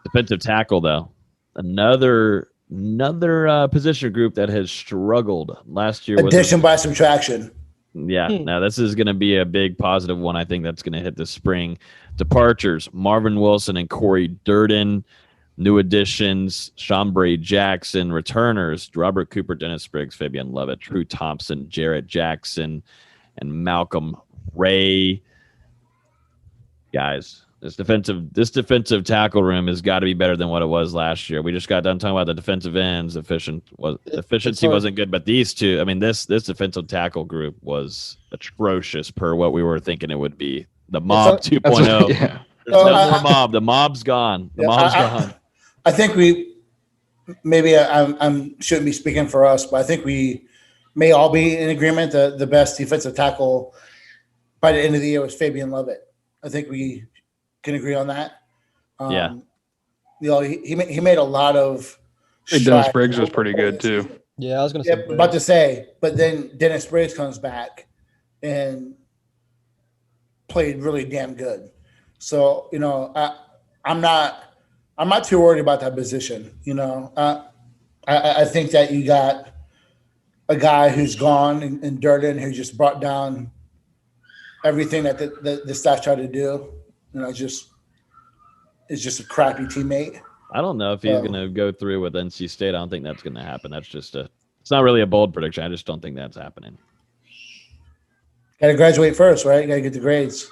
E: defensive tackle, though, another position group that has struggled last year.
F: Addition by subtraction.
E: Yeah, now this is going to be a big positive one. I think that's going to hit this spring. Departures: Marvin Wilson and Corey Durden. New additions: Shambray Jackson. Returners: Robert Cooper, Dennis Briggs, Fabian Levitt, Drew Thompson, Jarrett Jackson, and Malcolm Ray. Guys, this defensive tackle room has got to be better than what it was last year. We just got done talking about the defensive ends. Efficiency wasn't good, but these two, I mean, this defensive tackle group was atrocious per what we were thinking it would be. The mob 2.0.
O: Yeah.
E: There's no more mob. The mob's gone. Mob's gone.
F: I think I shouldn't be speaking for us, but I think we may all be in agreement that the best defensive tackle by the end of the year was Fabian Levitt. I think we can agree on that.
E: Yeah.
F: He made a lot of
O: Dennis Briggs was pretty good too.
A: Yeah, I was going to say.
F: Yeah, about to say, but then Dennis Briggs comes back and played really damn good. So, I'm not too worried about that position. I think that you got a guy who's gone in Durden who just brought down everything that the staff tried to do. It's just a crappy teammate.
E: I don't know if he's going to go through with NC State. I don't think that's going to happen. That's just it's not really a bold prediction. I just don't think that's happening.
F: Got to graduate first, right? Got to get the grades.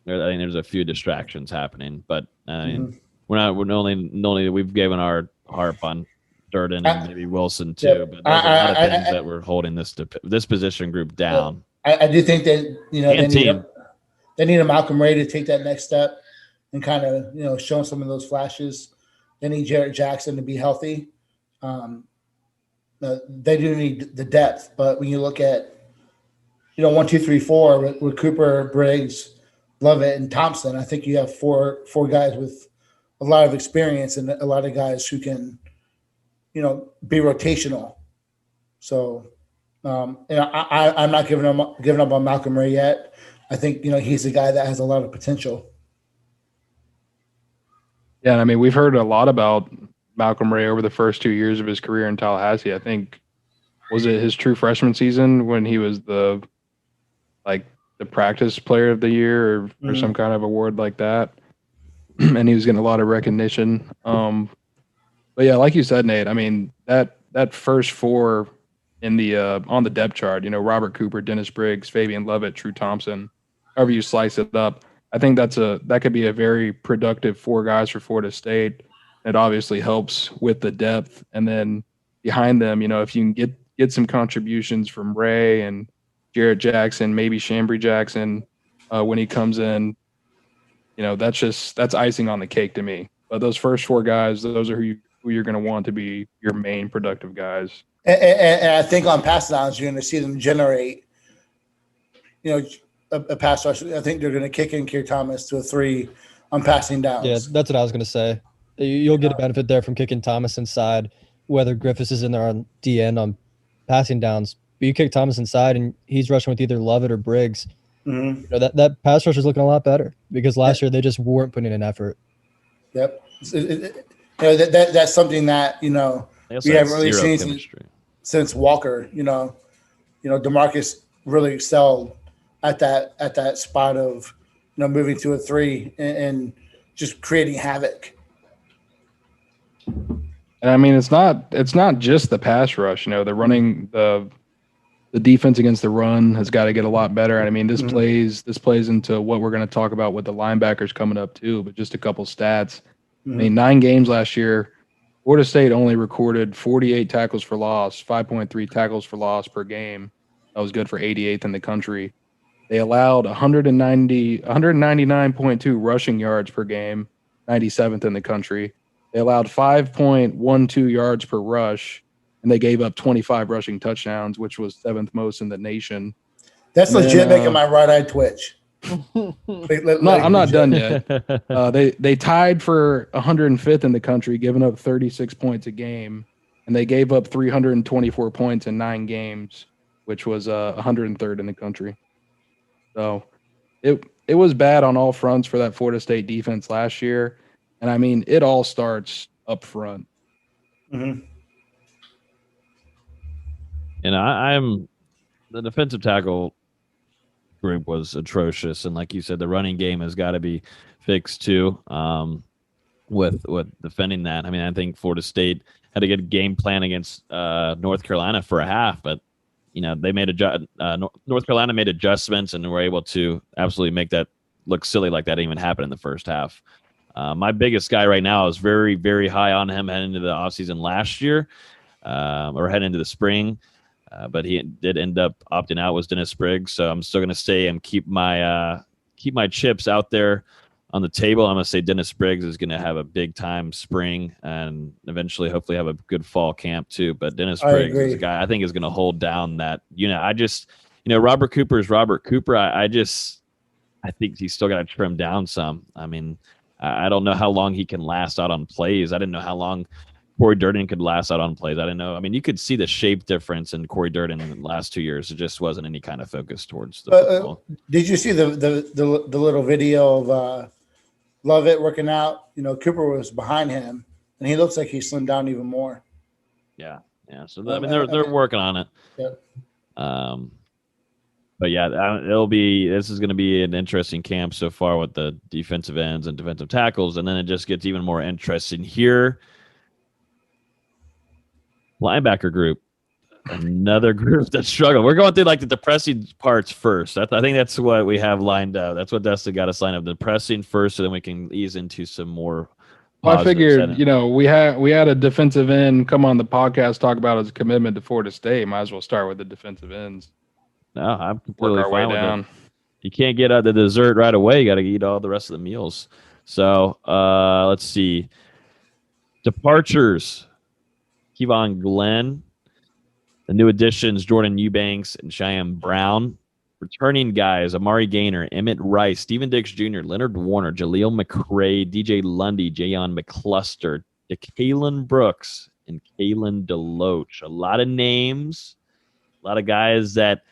E: I think there's a few distractions happening, but I mean, we're only we've given our harp on Durden and maybe Wilson too, but there's a lot of things that we're holding this position group down.
F: I do think that they need a Malcolm Ray to take that next step and kind of show some of those flashes. They need Jarrett Jackson to be healthy. They do need the depth, but when you look at 1, 2, 3, 4 with Cooper, Briggs, Lovett, and Thompson, I think you have four guys with a lot of experience and a lot of guys who can be rotational. So I'm not giving up on Malcolm Ray yet. I think he's a guy that has a lot of potential.
O: Yeah, and I mean, we've heard a lot about Malcolm Ray over the first 2 years of his career in Tallahassee. I think, was it his true freshman season when he was the practice player of the year or some kind of award like that? And he was getting a lot of recognition. But yeah, like you said, Nate, I mean, that first 4 in the on the depth chart, Robert Cooper, Dennis Briggs, Fabian Lovett, True Thompson, however you slice it up, I think that could be a very productive 4 guys for Florida State. It obviously helps with the depth, and then behind them, if you can get some contributions from Ray and Jarrett Jackson, maybe Chambry Jackson when he comes in, that's icing on the cake to me. But those first 4 guys, those are who you're going to want to be your main productive guys.
F: And I think on pass downs, you're going to see them generate, a pass rush. I think they're going to kick in Keir Thomas to a 3 on passing downs.
A: Yeah, that's what I was going to say. You'll get a benefit there from kicking Thomas inside, whether Griffiths is in there on DN on passing downs. But you kick Thomas inside, and he's rushing with either Lovett or Briggs.
F: Mm-hmm.
A: That pass rush is looking a lot better because last year they just weren't putting in effort.
F: Yep. That's something that we haven't really seen since Walker. DeMarcus really excelled at that spot of moving to a 3 and just creating havoc.
O: And I mean, it's not just the pass rush. The running the defense against the run has got to get a lot better. And I mean, this plays into what we're going to talk about with the linebackers coming up too. But just a couple stats. I mean, 9 games last year, Florida State only recorded 48 tackles for loss, 5.3 tackles for loss per game. That was good for 88th in the country. They allowed 199.2 rushing yards per game, 97th in the country. They allowed 5.12 yards per rush, and they gave up 25 rushing touchdowns, which was 7th most in the nation.
F: That's legit making my right eye twitch.
O: I'm not done yet. They tied for 105th in the country, giving up 36 points a game, and they gave up 324 points in 9 games, which was 103rd in the country. So it was bad on all fronts for that Florida State defense last year, and I mean, it all starts up front.
F: Mm-hmm.
E: And I'm the defensive tackle group was atrocious, and like you said, the running game has got to be fixed too. With defending that, I mean, I think Florida State had a good game plan against North Carolina for a half, but they made North Carolina made adjustments and were able to absolutely make that look silly, like that didn't even happen in the first half. My biggest guy right now is very, very high on him heading into the offseason last year, or heading into the spring. But he did end up opting out, was Dennis Briggs. So I'm still going to stay and keep my chips out there on the table. I'm going to say Dennis Briggs is going to have a big time spring and eventually hopefully have a good fall camp too. But Dennis Briggs is a guy I think is going to hold down that, Robert Cooper is Robert Cooper. I think he's still got to trim down some. I mean, I don't know how long he can last out on plays. I didn't know how long Corey Durden could last out on plays. I don't know. I mean, you could see the shape difference in Corey Durden in the last 2 years. It just wasn't any kind of focus towards the football.
F: Did you see the little video of Lovett working out? You know, Cooper was behind him, and he looks like he slimmed down even more.
E: Yeah. So I mean, they're working on it.
F: Yeah.
E: But yeah, this is going to be an interesting camp so far with the defensive ends and defensive tackles, and then it just gets even more interesting here. Linebacker group, another group that struggled. We're going through like the depressing parts first. I think that's what we have lined up. That's what Dustin got us lined up. Depressing first, so then we can ease into some more.
O: I figured, we had a defensive end come on the podcast talk about his commitment to Florida State. Might as well start with the defensive ends.
E: No, I'm completely
O: Work our way
E: fine with
O: down.
E: it. You can't get out the dessert right away. You got to eat all the rest of the meals. So let's see. Departures. Kevon Glenn. The new additions, Jordan Eubanks and Cheyenne Brown. Returning guys, Amari Gaynor, Emmett Rice, Steven Dix Jr., Leonard Warner, Jaleel McRae, DJ Lundy, Jayon McCluster, DeKalen Brooks, and Kalen DeLoach. A lot of names, a lot of guys that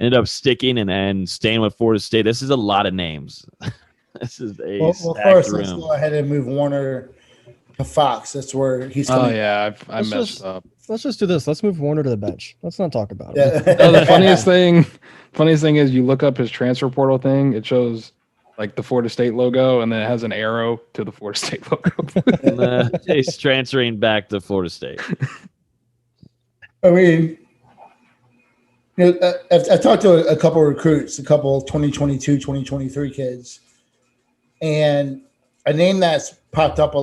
E: ended up sticking and staying with Florida State. This is a lot of names. This is a
F: first,
E: room.
F: let's go ahead and move Warner to Fox. That's where he's coming.
O: Oh, yeah, I messed up.
A: Let's just do this. Let's move Warner to the bench. Let's not talk about it.
O: No, the funniest thing is you look up his transfer portal thing. It shows like the Florida State logo, and then it has an arrow to the Florida State logo.
E: He's transferring back to Florida State.
F: I mean, I talked to a couple of recruits, a couple 2022, 2023 kids, and a name that's popped up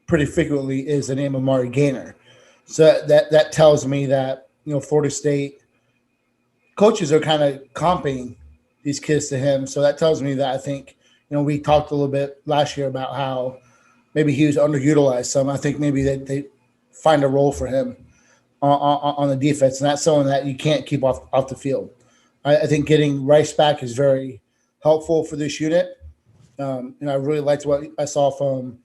F: pretty frequently is the name of Amari Gaynor. So that tells me that, Florida State coaches are kind of comping these kids to him. So that tells me that I think, we talked a little bit last year about how maybe he was underutilized some. I think maybe they find a role for him on the defense, and that's someone that you can't keep off the field. I think getting Rice back is very helpful for this unit. And I really liked what I saw from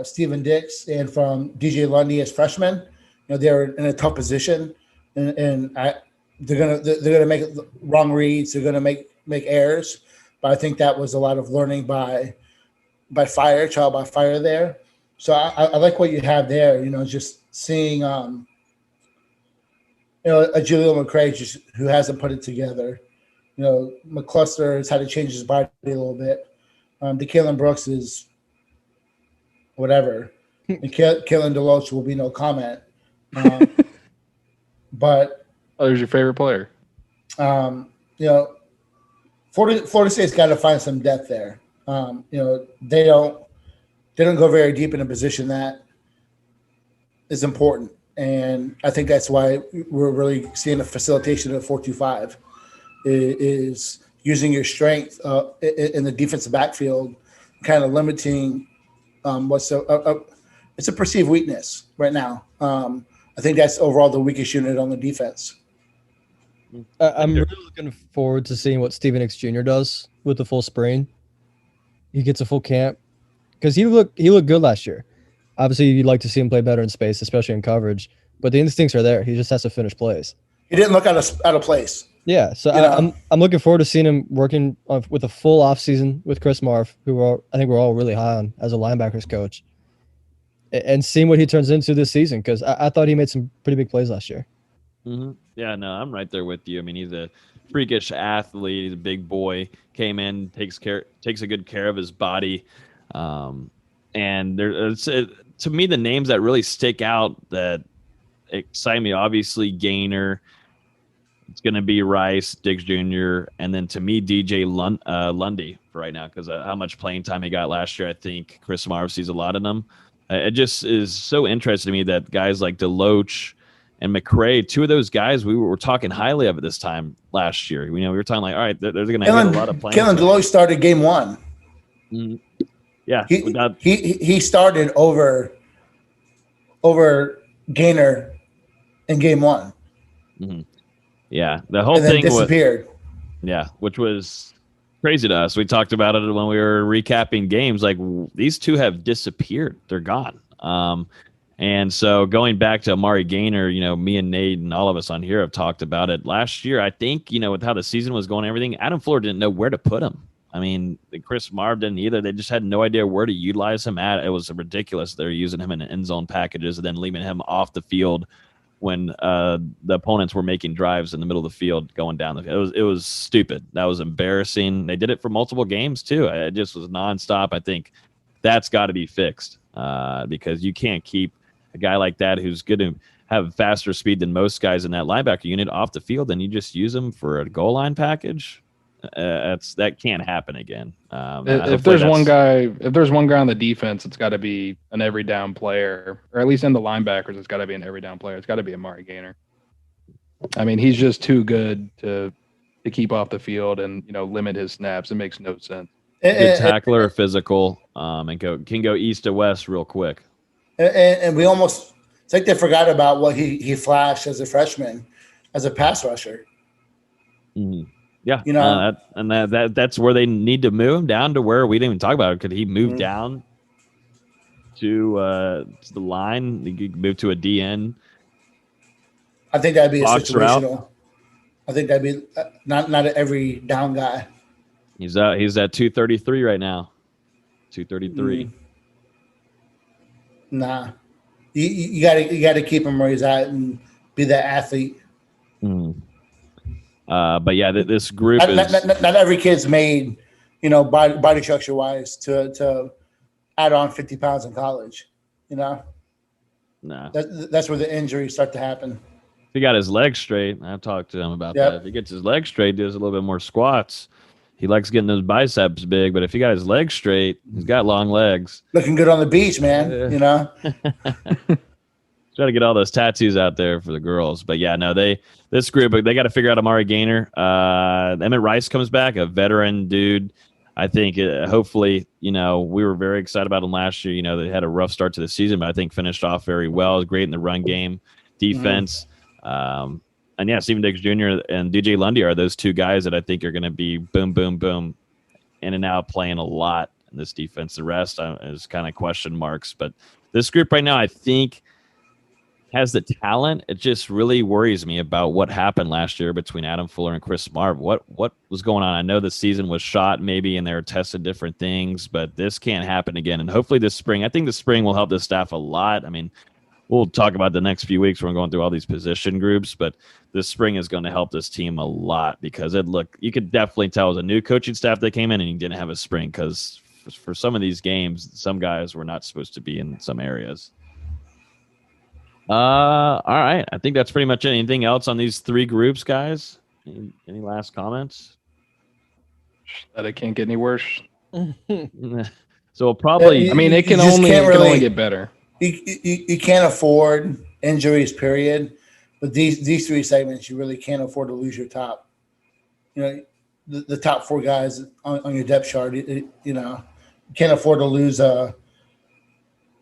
F: Steven Dix and from DJ Lundy as freshmen. They're in a tough position, and they're gonna make wrong reads. They're gonna make errors, but I think that was a lot of learning by trial by fire there. So I like what you have there. Just seeing a Jaleel McRae who hasn't put it together. McCluster has had to change his body a little bit. DeKalen Brooks is whatever. And Kalen DeLoach will be no comment. But
O: who's your favorite player?
F: Florida State's got to find some depth there. They don't go very deep in a position that is important, and I think that's why we're really seeing a facilitation of 4-2-5 is using your strength in the defensive backfield, kind of limiting it's a perceived weakness right now. I think that's overall the weakest unit on the defense.
A: I'm really looking forward to seeing what Steven Dix Jr. does with the full spring. He gets a full camp because he looked good last year. Obviously, you'd like to see him play better in space, especially in coverage. But the instincts are there. He just has to finish plays.
F: He didn't look out of place.
A: Yeah, so I'm looking forward to seeing him working with a full offseason with Chris Marf, who I think we're all really high on as a linebackers coach, and seeing what he turns into this season, because I thought he made some pretty big plays last year.
E: Mm-hmm. Yeah, no, I'm right there with you. I mean, he's a freakish athlete. He's a big boy. Came in, takes a good care of his body, and to me, the names that really stick out that excite me, obviously Gaynor. It's going to be Rice, Diggs Jr., and then to me, DJ Lundy for right now, because how much playing time he got last year. I think Chris Marv sees a lot in them. It just is so interesting to me that guys like DeLoach and McRae, two of those guys we were talking highly of at this time last year. We were talking like, all right, they're going to get a lot of playing time.
F: Kellen DeLoach started game one.
E: Mm-hmm. Yeah.
F: He started over Gaynor in game one.
E: Mm-hmm. Yeah, the whole
F: and then
E: thing
F: disappeared.
E: Which was crazy to us. We talked about it when we were recapping games. Like, these two have disappeared; they're gone. And And so going back to Amari Gaynor, me and Nate and all of us on here have talked about it. Last year, I think, with how the season was going and everything, Adam Fuller didn't know where to put him. I mean, Chris Marv didn't either. They just had no idea where to utilize him at. It was ridiculous. They're using him in end zone packages and then leaving him off the field when the opponents were making drives in the middle of the field going down the field. It was stupid. That was embarrassing. They did it for multiple games, too. It just was nonstop. I think that's got to be fixed because you can't keep a guy like that who's going to have faster speed than most guys in that linebacker unit off the field, and you just use him for a goal line package. That can't happen again.
O: If there's one guy on the defense, it's got to be an every down player, or at least in the linebackers, it's got to be an every down player. It's got to be Amari Gaynor. I mean, he's just too good to keep off the field and limit his snaps. It makes no sense.
E: Good tackler, physical, and can go east to west real quick.
F: And we almost, it's like they forgot about what he flashed as a freshman, as a pass rusher.
E: Mm-hmm. Yeah, that's where they need to move him down to where we didn't even talk about it. Could he move down to the line? He could move to a DN.
F: I think that'd be a situational.
E: Route.
F: I think that'd be not an every down guy.
E: He's at 233 right now. 233.
F: Nah, you gotta keep him where he's at and be that athlete.
E: But yeah, this group
F: not every kid's made, body structure wise to add on 50 pounds in college.
E: Nah.
F: That's where the injuries start to happen.
E: If he got his legs straight, I've talked to him about that. If he gets his legs straight, does a little bit more squats. He likes getting those biceps big, but if he got his legs straight, he's got long legs.
F: Looking good on the beach, man.
E: Try to get all those tattoos out there for the girls. But yeah, no, this group, they got to figure out Amari Gaynor. Emmett Rice comes back, a veteran dude. I think hopefully, we were very excited about him last year. They had a rough start to the season, but I think finished off very well. Great in the run game, defense. And yeah, Steven Diggs Jr. and DJ Lundy are those two guys that I think are going to be boom, boom, boom, in and out, playing a lot in this defense. The rest is kind of question marks. But this group right now, I think, has the talent. It just really worries me about what happened last year between Adam Fuller and Chris Marv. What was going on? I know the season was shot maybe, and they were testing different things, but this can't happen again. And hopefully this spring, I think the spring will help the staff a lot. I mean, we'll talk about the next few weeks when we're going through all these position groups, but this spring is going to help this team a lot because you could definitely tell it was a new coaching staff that came in and you didn't have a spring because for some of these games, some guys were not supposed to be in some areas. All right. I think that's pretty much it. Anything else on these three groups, guys? Any last comments?
O: That it can't get any worse.
E: So we'll probably.
O: It can only get better.
F: You can't afford injuries, period. But these three segments, you really can't afford to lose your top. The top four guys on your depth chart. You can't afford to lose a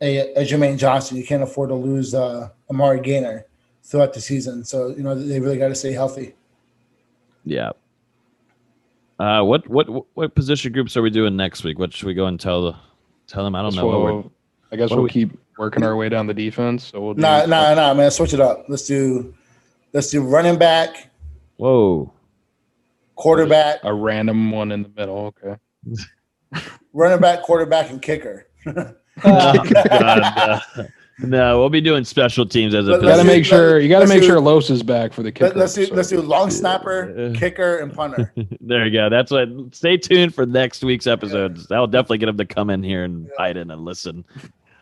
F: Jermaine Johnson. You can't afford to lose Amari Gaynor throughout the season. So they really got to stay healthy.
E: Yeah. What position groups are we doing next week? What should we go and tell them? I don't know.
O: I guess we'll keep working our way down the defense. So we'll
F: nah, man. Switch it up. Let's do running back.
E: Whoa.
F: Quarterback.
O: A random one in the middle. Okay.
F: Running back, quarterback, and kicker.
E: No, we'll be doing special teams as a.
O: You got to make sure Los is back for the kicker.
F: Let's do long snapper, kicker, and punter.
E: There you go. That's what. Stay tuned for next week's episodes. That'll definitely get them to come in here and bite in and listen.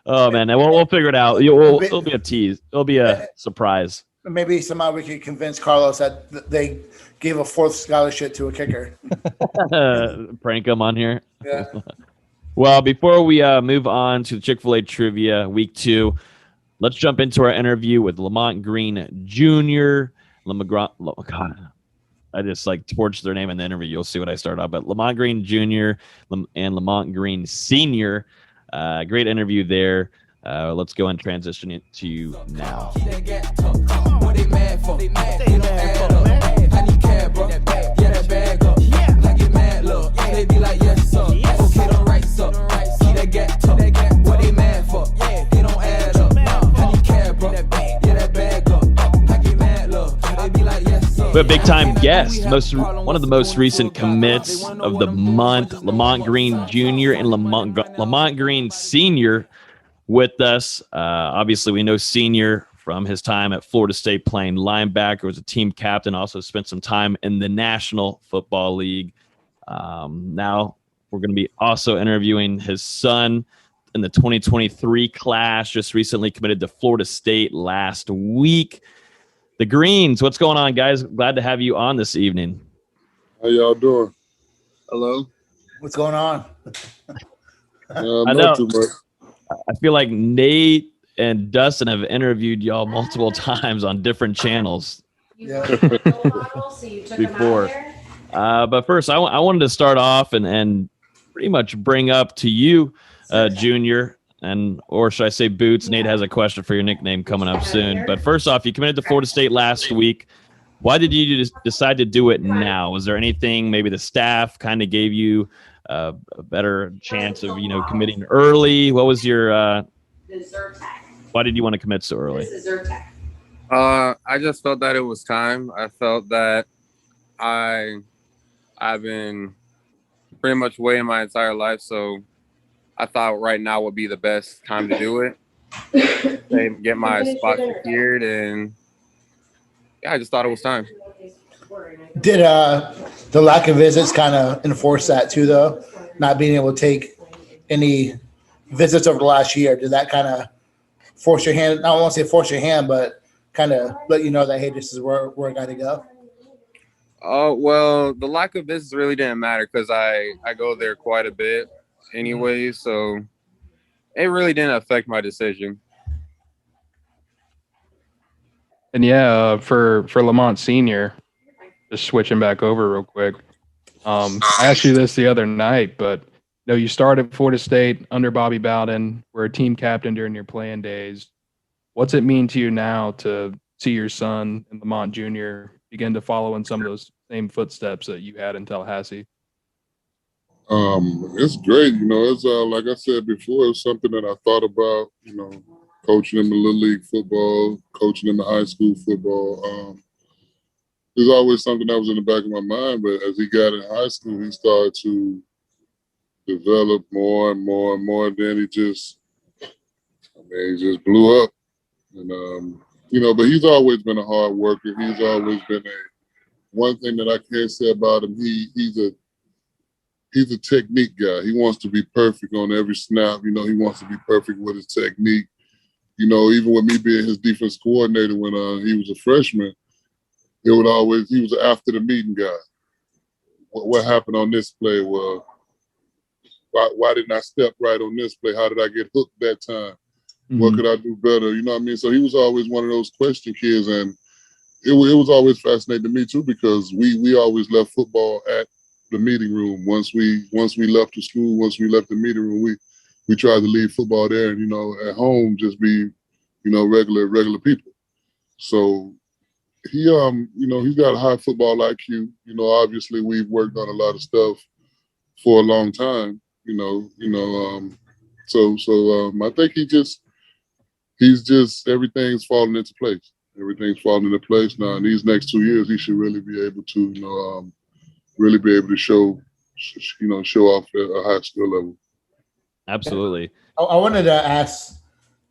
E: Oh man, we'll figure it out. It'll be a tease. It'll be a surprise.
F: Maybe somehow we could convince Karlos that they gave a fourth scholarship to a kicker.
E: Prank them on here.
F: Yeah.
E: Well, before we move on to the Chick-fil-A Trivia Week 2, let's jump into our interview with Lamont Green Jr. I just torched their name in the interview. You'll see what I start off. But Lamont Green Jr. and Lamont Green Sr. Great interview there. Let's go and transition it to you now. have a big-time guest, one of the most recent commits of the month, Lamont Green Jr. and Lamont Green Sr. with us. Obviously, we know Senior from his time at Florida State playing linebacker, was a team captain, also spent some time in the National Football League. Now we're going to be also interviewing his son in the 2023 class, just recently committed to Florida State last week. The Greens, what's going on, guys? Glad to have you on this evening.
J: How y'all doing? Hello?
F: What's going on?
E: I know.
J: Too much.
E: I feel like Nate and Dustin have interviewed y'all multiple times on different channels before. But first, I wanted to start off and pretty much bring up to you, Junior, or should I say Boots? Nate has a question for your nickname coming up soon. But first off, you committed to Florida State last week. Why did you decide to do it now? Was there anything maybe the staff kind of gave you a better chance of, committing early? What was your why did you want to commit so early?
P: I just felt that it was time. I felt that I've been pretty much waiting my entire life, so I thought right now would be the best time to do it. Get my spot secured, and I just thought it was time.
F: Did the lack of visits kind of enforce that too, though? Not being able to take any visits over the last year, did that kind of force your hand? I don't want to say force your hand, but kind of let you know that, hey, this is where I got to go?
P: Oh, well, the lack of visits really didn't matter because I go there quite a bit anyway, so it really didn't affect my decision.
O: And for Lamont Sr., just switching back over real quick. I asked you this the other night, but you started Florida State under Bobby Bowden, were a team captain during your playing days. What's it mean to you now to see your son and Lamont Jr. begin to follow in some of those same footsteps that you had in Tallahassee?
J: It's great. It's like I said before, it's something that I thought about, coaching him in Little League football, coaching him in high school football. There's always something that was in the back of my mind, but as he got in high school, he started to develop more and more and more. Then he just blew up. And, but he's always been a hard worker. He's always been one thing that I can't say about him, he's a technique guy. He wants to be perfect on every snap. He wants to be perfect with his technique. Even with me being his defense coordinator when he was a freshman, he was an after the meeting guy. What happened on this play? Well, why didn't I step right on this play? How did I get hooked that time? Mm-hmm. What could I do better? You know what I mean? So he was always one of those question kids, and it was always fascinating to me too, because we always left football at the meeting room. Once we left the school, once we left the meeting room, we tried to leave football there, and at home just be regular people. So he he's got a high football IQ. Obviously we've worked on a lot of stuff for a long time. So I think he's just everything's falling into place. Everything's falling into place now. In these next 2 years, he should really be able to show off at a high skill level.
E: Absolutely.
F: I wanted to ask,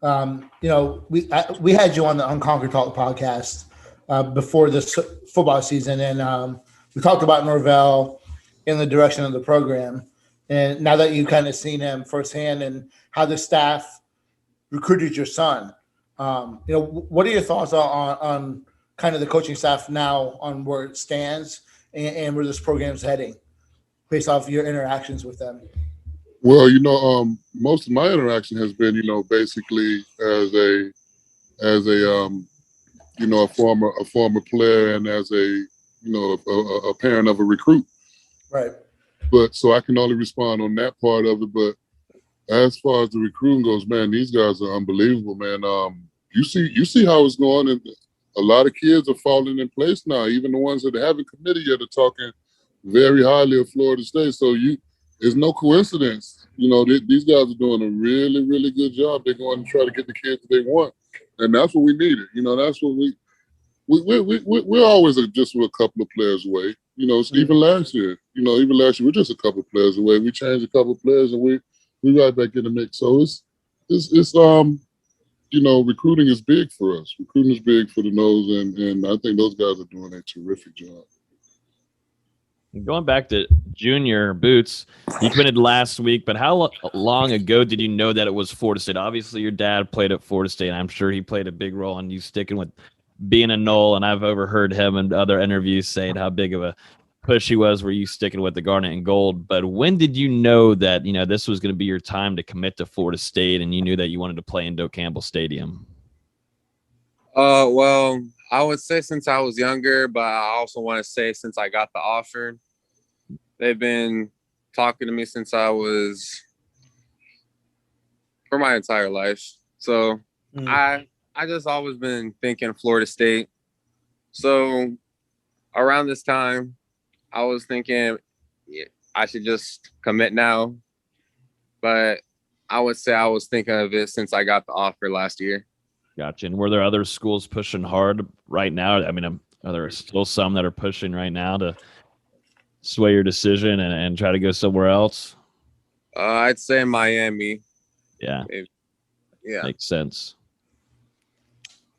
F: we had you on the Unconquered Talk podcast before this football season, and we talked about Norvell in the direction of the program. And now that you've kind of seen him firsthand and how the staff recruited your son, what are your thoughts on kind of the coaching staff now on where it stands and where this program's heading based off your interactions with them?
J: Well, most of my interaction has been, basically as a former player and as a parent of a recruit.
F: Right.
J: But so I can only respond on that part of it. But as far as the recruiting goes, man, these guys are unbelievable, man. You see how it's going, and a lot of kids are falling in place now. Even the ones that haven't committed yet are talking very highly of Florida State. So it's no coincidence. These guys are doing a really, really good job. They're going to try to get the kids that they want, and that's what we needed. That's what we're always just a couple of players away. You know, even last year, we're just a couple of players away. We changed a couple of players, and we right back in the mix. So it's recruiting is big for us. Recruiting is big for the Nose, and I think those guys are doing a terrific job.
E: Going back to Junior Boots, he committed last week, but how long ago did you know that it was Florida State? Obviously, your dad played at Florida State, and I'm sure he played a big role in you sticking with being a Nole, and I've overheard him in other interviews saying how big of a push he was were you sticking with the Garnet and Gold. But when did you know that, this was going to be your time to commit to Florida State, and you knew that you wanted to play in Doak Campbell Stadium?
P: Well, I would say since I was younger, but I also want to say since I got the offer. They've been talking to me since I was for my entire life. So I just always been thinking Florida State. So around this time, I was thinking I should just commit now. But I would say I was thinking of it since I got the offer last year.
E: Gotcha. And were there other schools pushing hard right now? I mean, are there still some that are pushing right now to sway your decision and try to go somewhere else?
P: I'd say Miami.
E: Yeah.
P: Yeah.
E: Makes sense.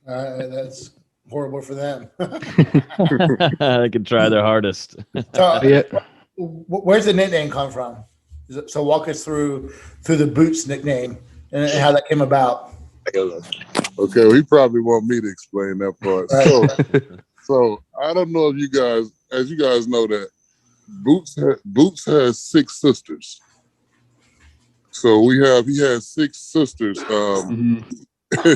F: That's horrible for them.
E: They can try their hardest.
F: So, where's the nickname come from? So walk us through the Boots nickname and how that came about.
J: Okay, well, he probably want me to explain that part.
F: Right.
J: So I don't know if you guys know that Boots has 6 sisters. So he has 6 sisters.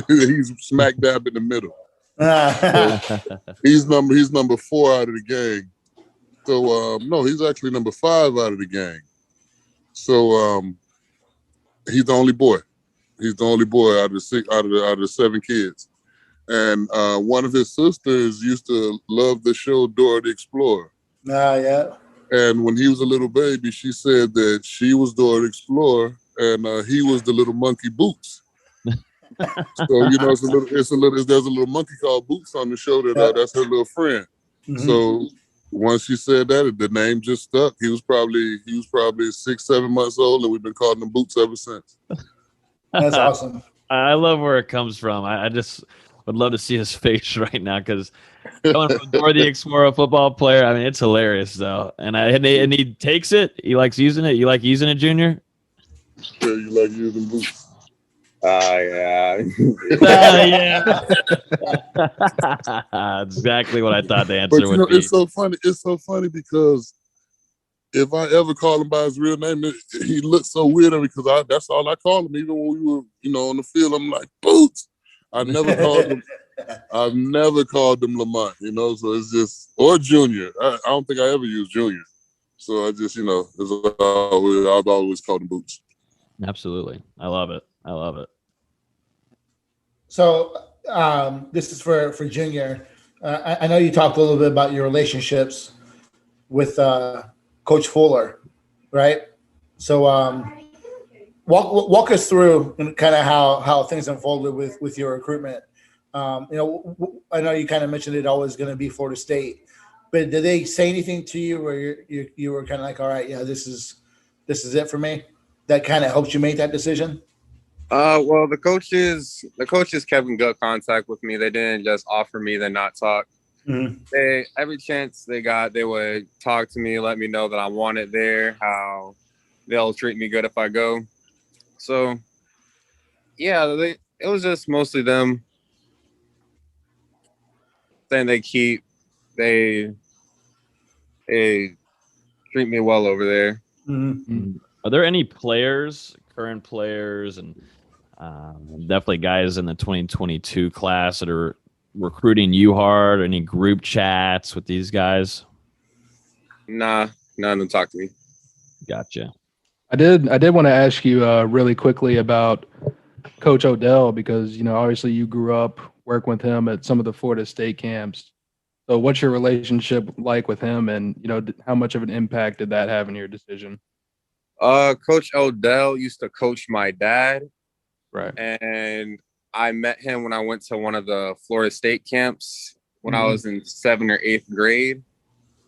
J: He's smack dab in the middle. So he's number 4 out of the gang. So no, he's actually number 5 out of the gang. So he's the only boy. He's the only boy out of the 7 kids. And one of his sisters used to love the show Dora the Explorer.
F: Yeah.
J: And when he was a little baby, she said that she was Dora the Explorer and he was the little monkey Boots. So there's a little monkey called Boots on the show that's her little friend. Mm-hmm. So once she said that, the name just stuck. He was probably 6-7 months old, and we've been calling him Boots ever since.
F: That's awesome.
E: I love where it comes from. I just would love to see his face right now because going from Dora the Explorer football player, I mean, it's hilarious though. And he takes it. He likes using it. You like using it, Junior?
J: Yeah, you like using Boots.
P: Yeah.
E: Yeah. Exactly what I thought the answer would be.
J: It's so funny. It's so funny because if I ever call him by his real name, he looks so weird at me because that's all I call him. Even when we were, on the field, I'm like, Boots. I've never called him Lamont, so it's just, or Junior. I don't think I ever used Junior. So I just, I've always called him Boots.
E: Absolutely. I love it.
F: So this is for Junior. I know you talked a little bit about your relationships with Coach Fuller, right? So walk us through kind of how things unfolded with your recruitment. I know you kind of mentioned it always going to be Florida State, but did they say anything to you where you were kind of like, all right, yeah, this is it for me? That kind of helped you make that decision?
P: Well, the coaches kept in good contact with me. They didn't just offer me then not talk. Mm-hmm. Every chance they got, they would talk to me, let me know that I wanted there, how they'll treat me good if I go. So, yeah, it was just mostly them saying they treat me well over there.
F: Mm-hmm.
E: Are there any current players, and definitely guys in the 2022 class that are recruiting you hard? Any group chats with these guys?
P: Nah, none of them talk to me.
E: Gotcha.
O: I did want to ask you really quickly about Coach Odell because obviously you grew up working with him at some of the Florida State camps. So what's your relationship like with him, and how much of an impact did that have in your decision?
P: Coach Odell used to coach my dad.
O: Right.
P: And I met him when I went to one of the Florida State camps when I was in 7th or 8th grade.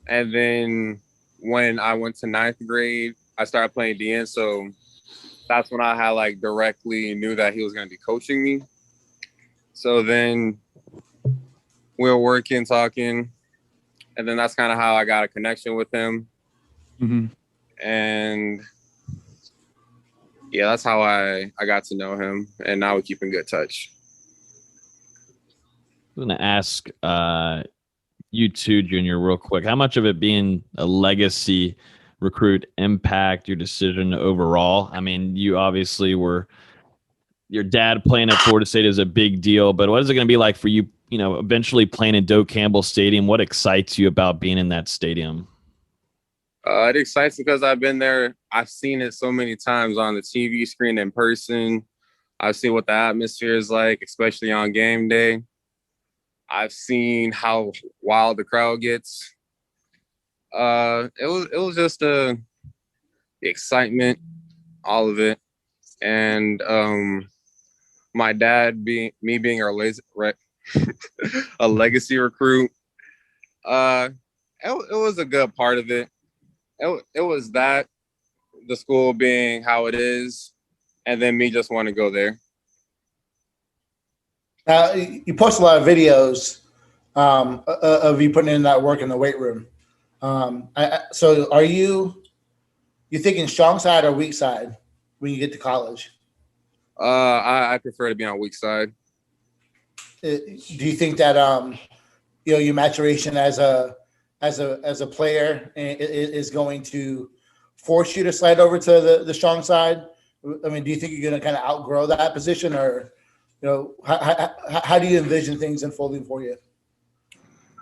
P: And then when I went to 9th grade, I started playing DN. So that's when I had like directly knew that he was going to be coaching me. So then we were working, talking, and then that's kind of how I got a connection with him. And yeah, that's how I got to know him, and now we keep in good touch.
E: I'm going to ask you too, Junior, real quick. How much of it being a legacy recruit impact your decision overall? I mean, you obviously were your dad playing at Florida State is a big deal, but what is it going to be like for you, you know, eventually playing in Doak Campbell Stadium? What excites you about being in that stadium?
P: It excites me because I've been there. I've seen it so many times on the TV screen, in person. I've seen what the atmosphere is like, especially on game day. I've seen how wild the crowd gets. It was just the excitement, all of it, and my dad being a legacy recruit. It was a good part of it. It was that, the school being how it is, and then me just want to go there.
F: You post a lot of videos of you putting in that work in the weight room. So are you thinking strong side or weak side when you get to college?
P: I prefer to be on weak side.
F: Do you think that your maturation as a player is going to force you to slide over to the strong side? I mean, do you think you're going to kind of outgrow that position, or how do you envision things unfolding for you?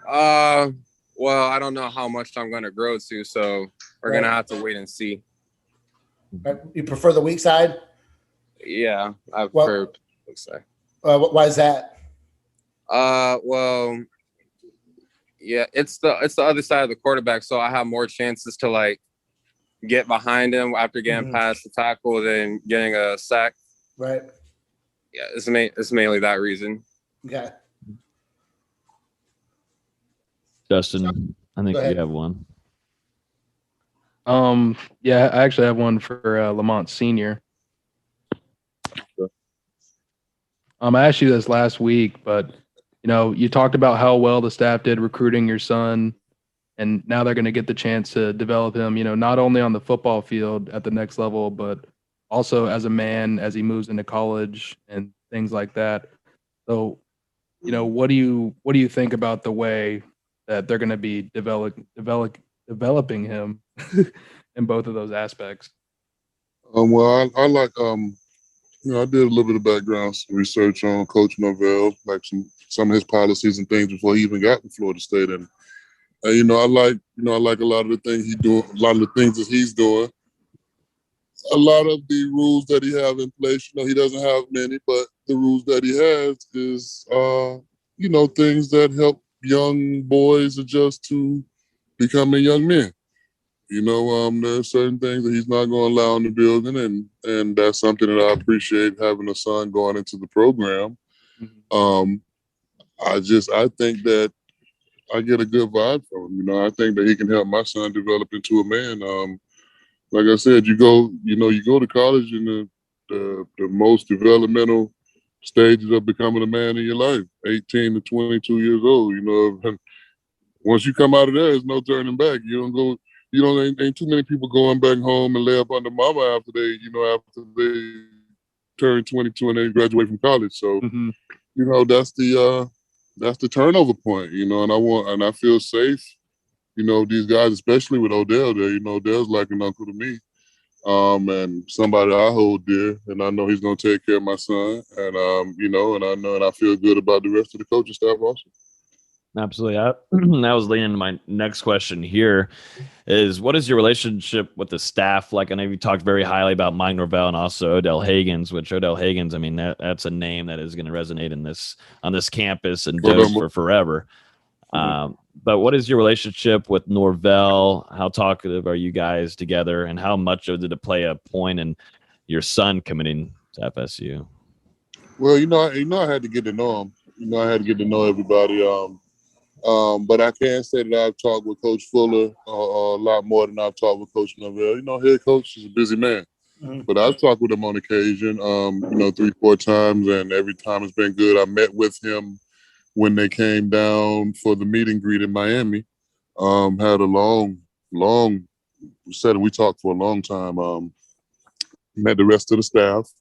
P: Well, I don't know how much I'm going to grow to, so we're going to have to wait and see.
F: You prefer the weak side?
P: Yeah, I prefer weak side.
F: Why is that?
P: Well, yeah, it's the other side of the quarterback, so I have more chances to like get behind him after getting past the tackle than getting a sack.
F: Right.
P: Yeah, it's mainly that reason.
F: Okay.
E: Dustin, I think you have one.
O: Yeah, I actually have one for Lamont Sr. I asked you this last week, but you talked about how well the staff did recruiting your son, and now they're going to get the chance to develop him, not only on the football field at the next level, but also as a man as he moves into college and things like that. So, what do you think about the way that they're going to be developing him in both of those aspects?
J: Well, I like I did a little bit of background research on Coach Norvell, like some of his policies and things before he even got to Florida State, and I like a lot of the things he's doing, a lot of the things that he's doing. A lot of the rules that he have in place, he doesn't have many, but the rules that he has is, things that help young boys adjust to becoming young men. There are certain things that he's not going to allow in the building, and that's something that I appreciate having a son going into the program. I think that I get a good vibe from him. I think that he can help my son develop into a man. Like I said, you go to college in the most developmental stages of becoming a man in your life, 18 to 22 years old. And once you come out of there, there's no turning back. Ain't too many people going back home and lay up under mama after they turn 22 and they graduate from college. So, that's the turnover point, and I feel safe. These guys, especially with Odell there, Odell's like an uncle to me. And somebody I hold dear, and I know he's gonna take care of my son, and and I feel good about the rest of the coaching staff also.
E: Absolutely. That was leading into my next question here is, what is your relationship with the staff like? I know you talked very highly about Mike Norvell and also Odell Haggins, which Odell Haggins, I mean, that's a name that is going to resonate on this campus and does for forever. But what is your relationship with Norvell? How talkative are you guys together, and how much did it play a point in your son committing to FSU?
J: Well, I had to get to know him. I had to get to know everybody. But I can say that I've talked with Coach Fuller a lot more than I've talked with Coach Norvell. Head coach is a busy man. But I've talked with him on occasion, 3-4 times, and every time it's been good. I met with him when they came down for the meet and greet in Miami. Had a long setting. We talked for a long time. Met the rest of the staff.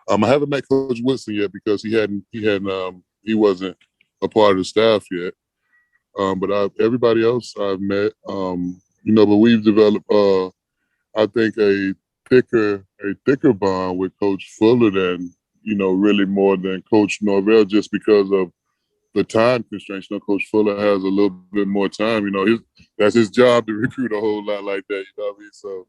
J: I haven't met Coach Woodson yet because he wasn't a part of the staff yet. But everybody else I've met, but we've developed, I think, a thicker bond with Coach Fuller than, really more than Coach Norvell, just because of the time constraints. Coach Fuller has a little bit more time. That's his job to recruit a whole lot like that. So,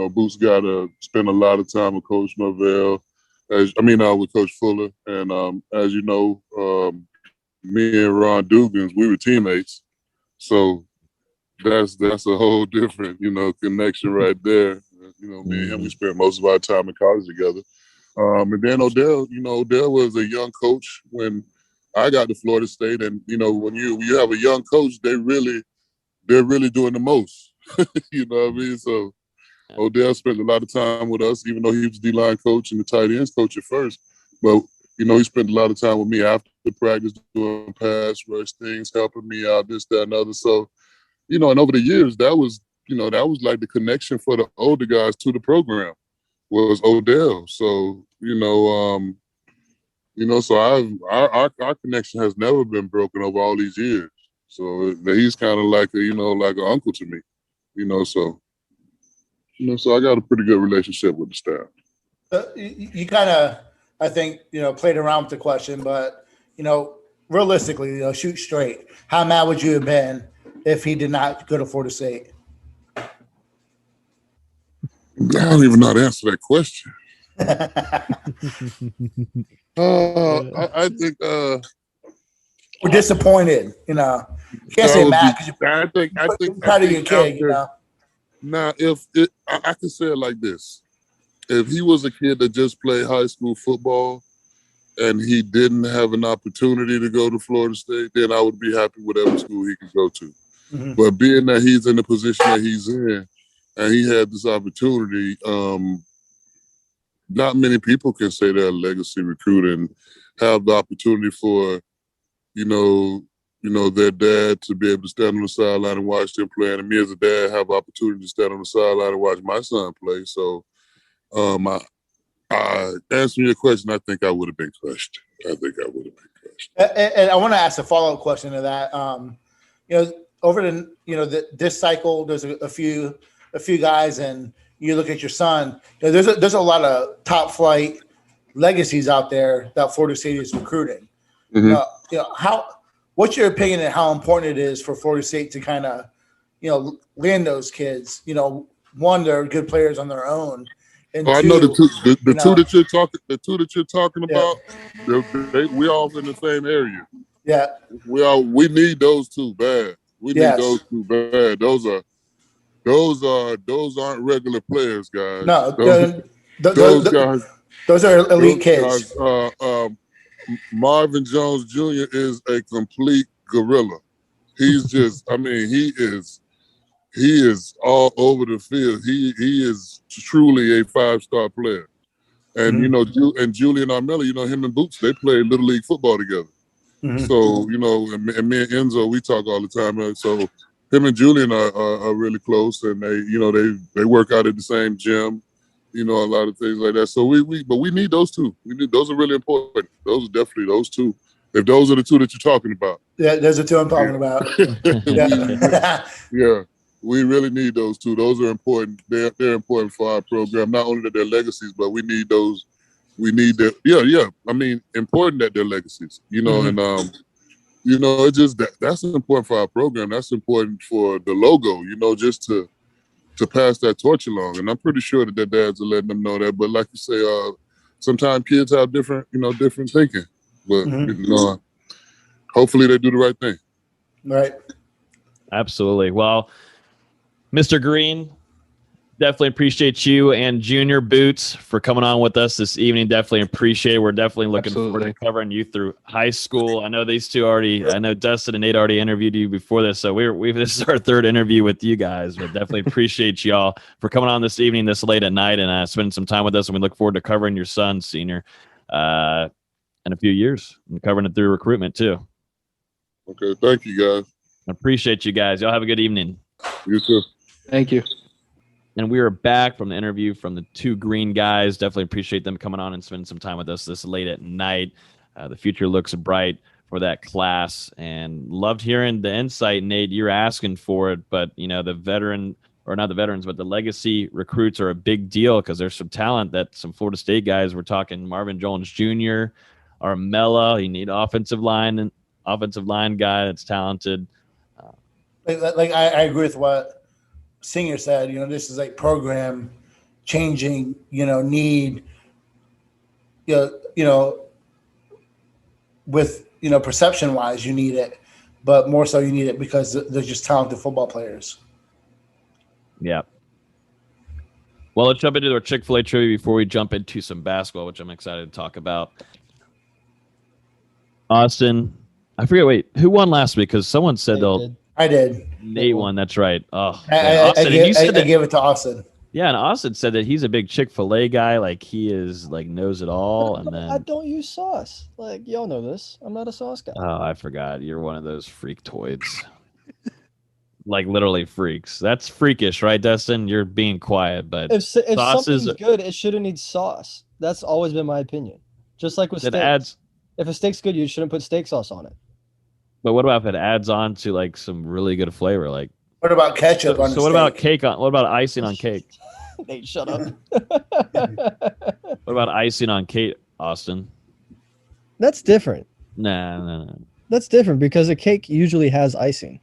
J: Boots got to spend a lot of time with Coach Norvell, with Coach Fuller, and as you know, me and Ron Dugans, we were teammates, so that's a whole different, connection right there. Me and him, we spent most of our time in college together. And then Odell, Odell was a young coach when I got to Florida State, and when you have a young coach, they're really doing the most. So Odell spent a lot of time with us, even though he was D-line coach and the tight ends coach at first. But he spent a lot of time with me after the practice, doing pass rush things, helping me out, this, that, and other. So, and over the years, that was like the connection for the older guys to the program was Odell. So, so our connection has never been broken over all these years. So he's kind of like like an uncle to me, so I got a pretty good relationship with the staff.
F: You kind of, I think, played around with the question, but, realistically, shoot straight. How mad would you have been if he did not go to Florida State?
J: I don't even know how to answer that question. I think
F: we're disappointed. You can't say mad because
J: I think
F: proud of your kid.
J: Now, I can say it like this: if he was a kid that just played high school football and he didn't have an opportunity to go to Florida State, then I would be happy whatever school he could go to. Mm-hmm. But being that he's in the position that he's in and he had this opportunity, not many people can say they're a legacy recruit and have the opportunity for, their dad to be able to stand on the sideline and watch them play. And me as a dad have the opportunity to stand on the sideline and watch my son play. So answering your question, I think I would have been crushed.
F: And I want to ask a follow-up question to that. Over this cycle, there's a few guys, and you look at your son. There's a lot of top flight legacies out there that Florida State is recruiting. Mm-hmm. What's your opinion on how important it is for Florida State to kind of, land those kids? One, they're good players on their own. And
J: I know the two that you're talking about. We all in the same area.
F: Yeah,
J: we need those two bad. We need those two bad. Those aren't regular players, guys.
F: No,
J: those guys.
F: Those are elite kids.
J: Guys, Marvin Jones Jr. is a complete gorilla. He's just, he is all over the field. He is truly a 5-star player. And, mm-hmm. And Julian Armella, him and Boots, they play Little League football together. Mm-hmm. So, and me and Enzo, we talk all the time. So him and Julian are really close, and they work out at the same gym, a lot of things like that. So but we need those two. Those are really important. Those are definitely those two. If those are the two that you're talking about.
F: Yeah, those are two I'm talking about.
J: Yeah. We really need those two. Those are important. They're important for our program. Not only that they're legacies, but we need those. We need their important that they're legacies. Mm-hmm. And it's just that's important for our program. That's important for the logo. Just to pass that torch along. And I'm pretty sure that their dads are letting them know that. But like you say, sometimes kids have different thinking. But mm-hmm. Hopefully they do the right thing.
F: Right.
E: Absolutely. Well, Mr. Green, Definitely appreciate you and Junior Boots for coming on with us this evening. Definitely appreciate it. We're definitely looking forward to covering you through high school. I know these two I know Dustin and Nate already interviewed you before this, so this is our third interview with you guys. But definitely appreciate y'all for coming on this evening, this late at night, and spending some time with us. And we look forward to covering your son, Senior, in a few years, and covering it through recruitment too.
J: Okay, thank you guys.
E: I appreciate you guys. Y'all have a good evening.
J: You too.
O: Thank you.
E: And we are back from the interview from the two green guys. Definitely appreciate them coming on and spending some time with us this late at night. The future looks bright for that class, and loved hearing the insight, Nate. You're asking for it, but the veteran, or not the veterans, but the legacy recruits are a big deal because there's some talent that some Florida State guys. We're talking Marvin Jones Jr., Armella. You need offensive line guy that's talented.
F: I agree with what Senior said. This is like program changing. Need. With perception wise, you need it, but more so you need it because they're just talented football players.
E: Yeah. Well, let's jump into our Chick-fil-A trivia before we jump into some basketball, which I'm excited to talk about. Austin, I forget. Wait, who won last week? Because someone said
F: I did.
E: Nate won. That's right. Oh,
F: I gave it to Austin.
E: Yeah, and Austin said that he's a big Chick-fil-A guy. Like he is, like knows it all. And then
A: I don't use sauce. Like y'all know this. I'm not a sauce guy.
E: Oh, I forgot. You're one of those freaktoids. Like literally freaks. That's freakish, right, Dustin? You're being quiet, but
A: if
E: sauces
A: something's good, it shouldn't need sauce. That's always been my opinion. Just like with steaks. If a steak's good, you shouldn't put steak sauce on it.
E: But what about if it adds on to like some really good flavor? Like
F: what about ketchup on?
E: So what about cake on? What about icing on cake?
A: Nate, shut up.
E: What about icing on cake, Austin?
A: That's different.
E: Nah.
A: That's different because a cake usually has icing.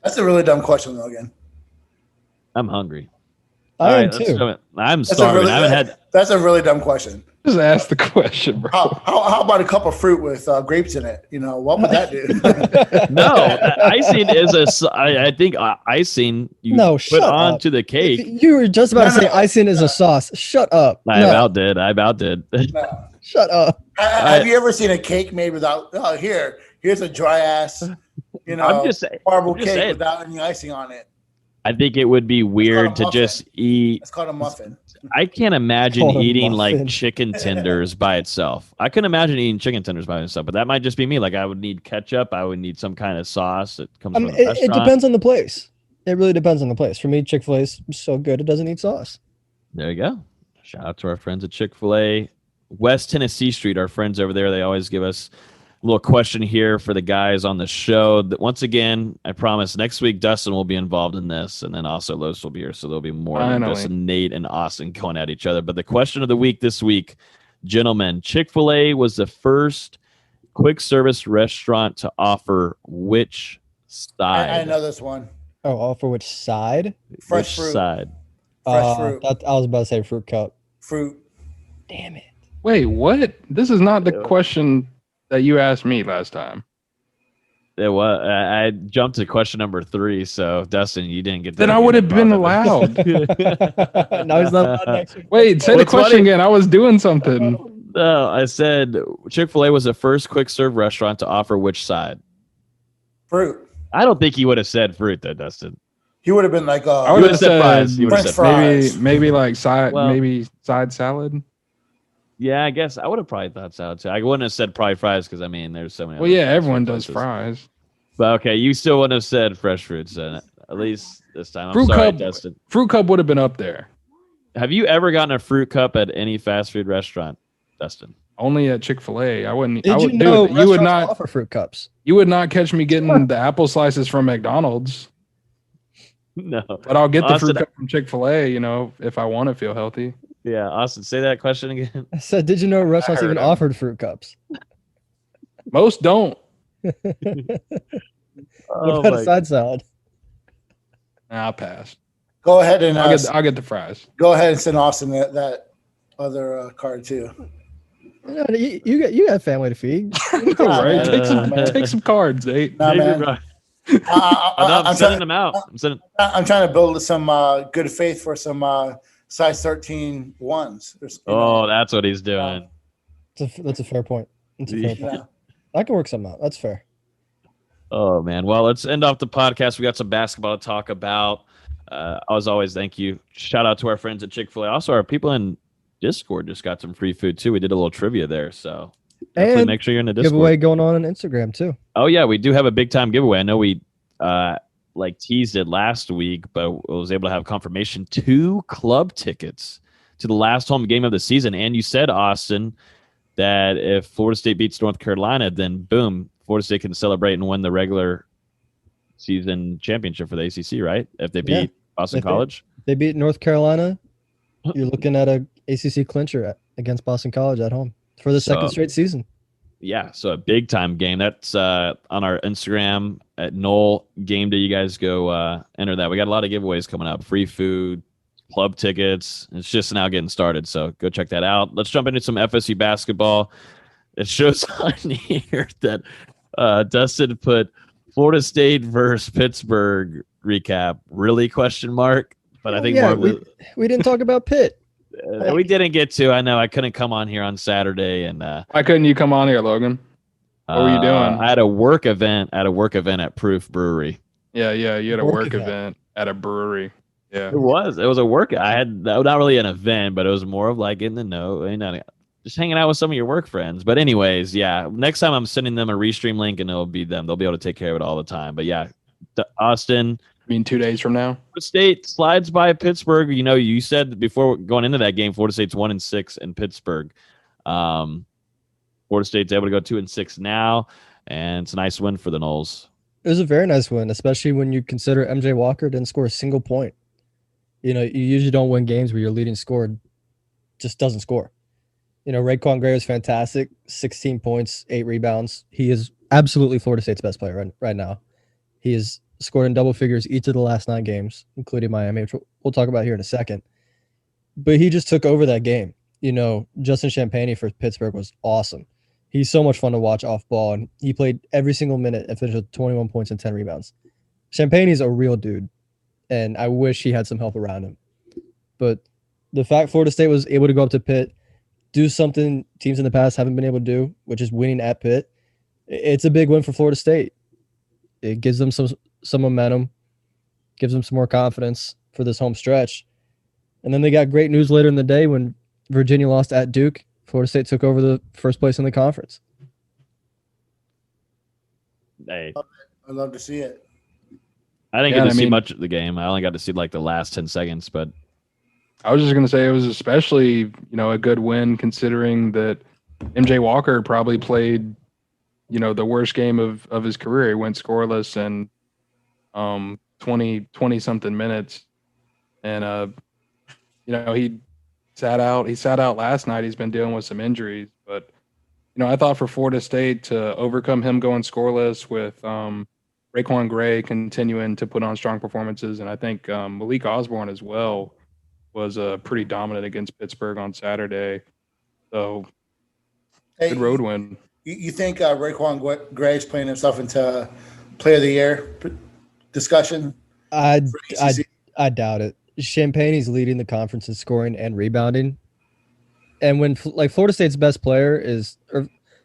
F: That's a really dumb question, Logan.
E: I'm hungry.
A: I am too.
E: I'm starving. I haven't had.
F: That's a really dumb question.
O: Just ask the question, bro.
F: How about a cup of fruit with grapes in it? What would that do?
E: No, icing is I think icing you put onto the cake.
A: You were just about to say icing is a sauce. Shut up.
E: I about did.
F: No.
A: Shut up.
F: Have you ever seen a cake made without? Oh, here's a dry ass, marble cake without any icing on it.
E: I think it would be weird to just eat.
F: It's called a muffin.
E: I can't imagine eating like chicken tenders by itself. I couldn't imagine eating chicken tenders by itself, but that might just be me. Like I would need ketchup. I would need some kind of sauce that comes from the restaurant.
A: It depends on the place. It really depends on the place. For me, Chick-fil-A is so good it doesn't need sauce.
E: There you go. Shout out to our friends at Chick-fil-A. West Tennessee Street, our friends over there, they always give us a little question here for the guys on the show. Once again, I promise next week Dustin will be involved in this, and then also Los will be here, so there'll be more than just Nate and Austin going at each other. But the question of the week this week, gentlemen, Chick-fil-A was the first quick service restaurant to offer which side?
F: I know this one.
A: Oh, offer which side?
F: Fresh fruit.
E: Side?
F: Fresh fruit.
A: I was about to say fruit cup.
F: Fruit.
A: Damn it.
O: Wait, what? This is not the question that you asked me last time.
E: It was. I jumped to question number 3, so Dustin, you didn't get that.
O: Then I would have been allowed.
A: No, he's not allowed next week.
O: Wait, say the question again. I was doing something.
E: No, I said Chick-fil-A was the first quick serve restaurant to offer which side?
F: Fruit.
E: I don't think he would have said fruit, though, Dustin.
F: He would have been like,
O: I would have said fries.
F: French fries.
O: Maybe like side, maybe side salad.
E: Yeah, I guess I would have probably thought salad too. I wouldn't have said probably fries because I mean there's so many.
O: Well, yeah, everyone does fries.
E: But okay, you still wouldn't have said fresh fruits at least this time. I'm
O: fruit
E: sorry,
O: cup,
E: Dustin.
O: Fruit cup would have been up there.
E: Have you ever gotten a fruit cup at any fast food restaurant, Dustin?
O: Only at Chick-fil-A. I wouldn't.
A: Did you know you would not offer fruit cups?
O: You would not catch me getting the apple slices from McDonald's.
E: No,
O: but I'll get the fruit cup from Chick-fil-A. If I want to feel healthy.
E: Yeah, Austin, say that question again.
A: I said, did you know restaurants even offered fruit cups?
O: Most don't.
A: What about a side salad?
O: I'll pass.
F: Go ahead and
O: I'll get the fries.
F: Go ahead and send Austin that other card too.
A: You got family to feed.
O: All right, take some cards, Nate.
F: Nah, man.
E: I'm sending them out.
F: I'm trying to build some good faith for some size 13 ones.
E: That's what he's doing.
A: That's a fair point. I can work something out. That's fair.
E: Oh, man. Well, let's end off the podcast. We got some basketball to talk about. As always, thank you. Shout out to our friends at Chick-fil-A. Also, our people in Discord just got some free food, too. We did a little trivia there, so definitely make sure you're in the Discord.
A: Giveaway going on Instagram, too.
E: Oh, yeah, we do have a big-time giveaway. I know we teased it last week, but I was able to have confirmation 2 club tickets to the last home game of the season. And you said, Austin, that if Florida State beats North Carolina, then boom, Florida State can celebrate and win the regular season championship for the ACC, right? If they beat Boston College.
A: If they beat North Carolina, you're looking at a ACC clincher against Boston College at home for the second straight season.
E: Yeah, so a big-time game. That's on our Instagram at Knoll Game Day. You guys go enter that. We got a lot of giveaways coming up. Free food, club tickets. It's just now getting started, so go check that out. Let's jump into some FSU basketball. It shows on here that Dustin put Florida State versus Pittsburgh recap. Really? Question mark. But I think
A: we didn't talk about Pitt.
E: We didn't get to. I know I couldn't come on here on Saturday, and
O: why couldn't you come on here, Logan? What were you doing?
E: I had a work event at Proof Brewery.
O: Yeah. You had a work event at a brewery. Yeah,
E: it was a work. I had not really an event, but it was more of like in the know, just hanging out with some of your work friends. But anyways, yeah. Next time I'm sending them a restream link, and it'll be them. They'll be able to take care of it all the time. But yeah, Austin.
O: I mean, 2 days from now,
E: Florida State slides by Pittsburgh. You said before going into that game, Florida State's 1-6 in Pittsburgh. Florida State's able to go 2-6 now, and it's a nice win for the Noles.
A: It was a very nice win, especially when you consider MJ Walker didn't score a single point. You usually don't win games where your leading scorer just doesn't score. Raekwon Gray was fantastic, 16 points, 8 rebounds. He is absolutely Florida State's best player right now. He is scored in double figures each of the last 9 games, including Miami, which we'll talk about here in a second. But he just took over that game. Justin Champagnie for Pittsburgh was awesome. He's so much fun to watch off ball, and he played every single minute and finished with 21 points and 10 rebounds. Champagnie's a real dude, and I wish he had some help around him. But the fact Florida State was able to go up to Pitt, do something teams in the past haven't been able to do, which is winning at Pitt, it's a big win for Florida State. It gives them some momentum, gives them some more confidence for this home stretch. And then they got great news later in the day when Virginia lost at Duke. Florida State took over the first place in the conference.
E: Hey,
F: I'd love to see it.
E: I didn't get to see much of the game. I only got to see like the last 10 seconds, but
O: I was just going to say it was especially, a good win considering that MJ Walker probably played, the worst game of his career. He went scoreless and 20 something minutes. And, he sat out last night. He's been dealing with some injuries, but, I thought for Florida State to overcome him going scoreless with Raekwon Gray continuing to put on strong performances. And I think Malik Osborne as well was pretty dominant against Pittsburgh on Saturday. So good road win.
F: You think Raekwon Gray's playing himself into Player of the Year discussion?
A: I doubt it. Champagnie's leading the conference in scoring and rebounding. And when Florida State's best player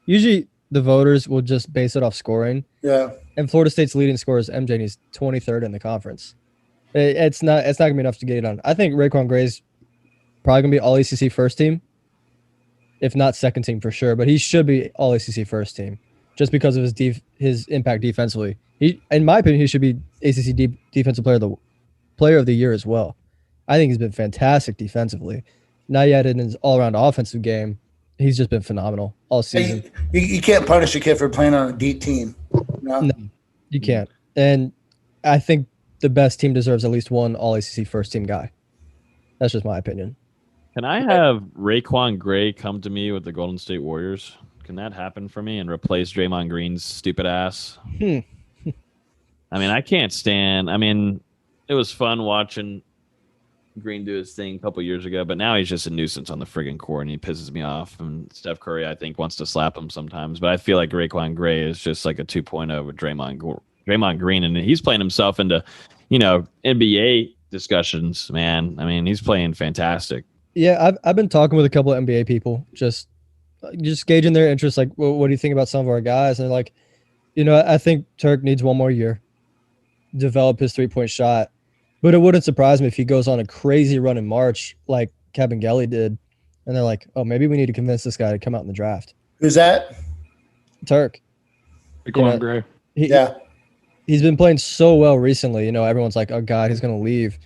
A: usually the voters will just base it off scoring.
F: Yeah.
A: And Florida State's leading scorer is MJ, and he's 23rd in the conference. It's not going to be enough to get it on. I think Raekwon Gray's probably going to be all ACC first team, if not second team for sure. But he should be all ACC first team just because of his impact defensively. In my opinion, he should be ACC defensive player of the year as well. I think he's been fantastic defensively. Now you add in his all-around offensive game, he's just been phenomenal all season.
F: You can't punish a kid for playing on a deep team. No,
A: you can't. And I think the best team deserves at least one all-ACC first-team guy. That's just my opinion.
E: Can I have Raekwon Gray come to me with the Golden State Warriors? Can that happen for me and replace Draymond Green's stupid ass? I mean, I can't stand. I mean, it was fun watching Green do his thing a couple years ago, but now he's just a nuisance on the friggin' court, and he pisses me off. And Steph Curry, I think, wants to slap him sometimes, but I feel like Raekwon Gray is just like a 2.0 with Draymond Draymond Green, and he's playing himself into, NBA discussions, man. I mean, he's playing fantastic.
A: Yeah, I've been talking with a couple of NBA people, just gauging their interest. Like, well, what do you think about some of our guys? And they're like, I think Turk needs one more year, develop his 3-point shot. But it wouldn't surprise me if he goes on a crazy run in March, like Kevin Gelly did. And they're like, oh, maybe we need to convince this guy to come out in the draft.
F: Who's that?
A: Turk.
O: Gray.
A: He's been playing so well recently. Everyone's like, oh, God, he's going to leave.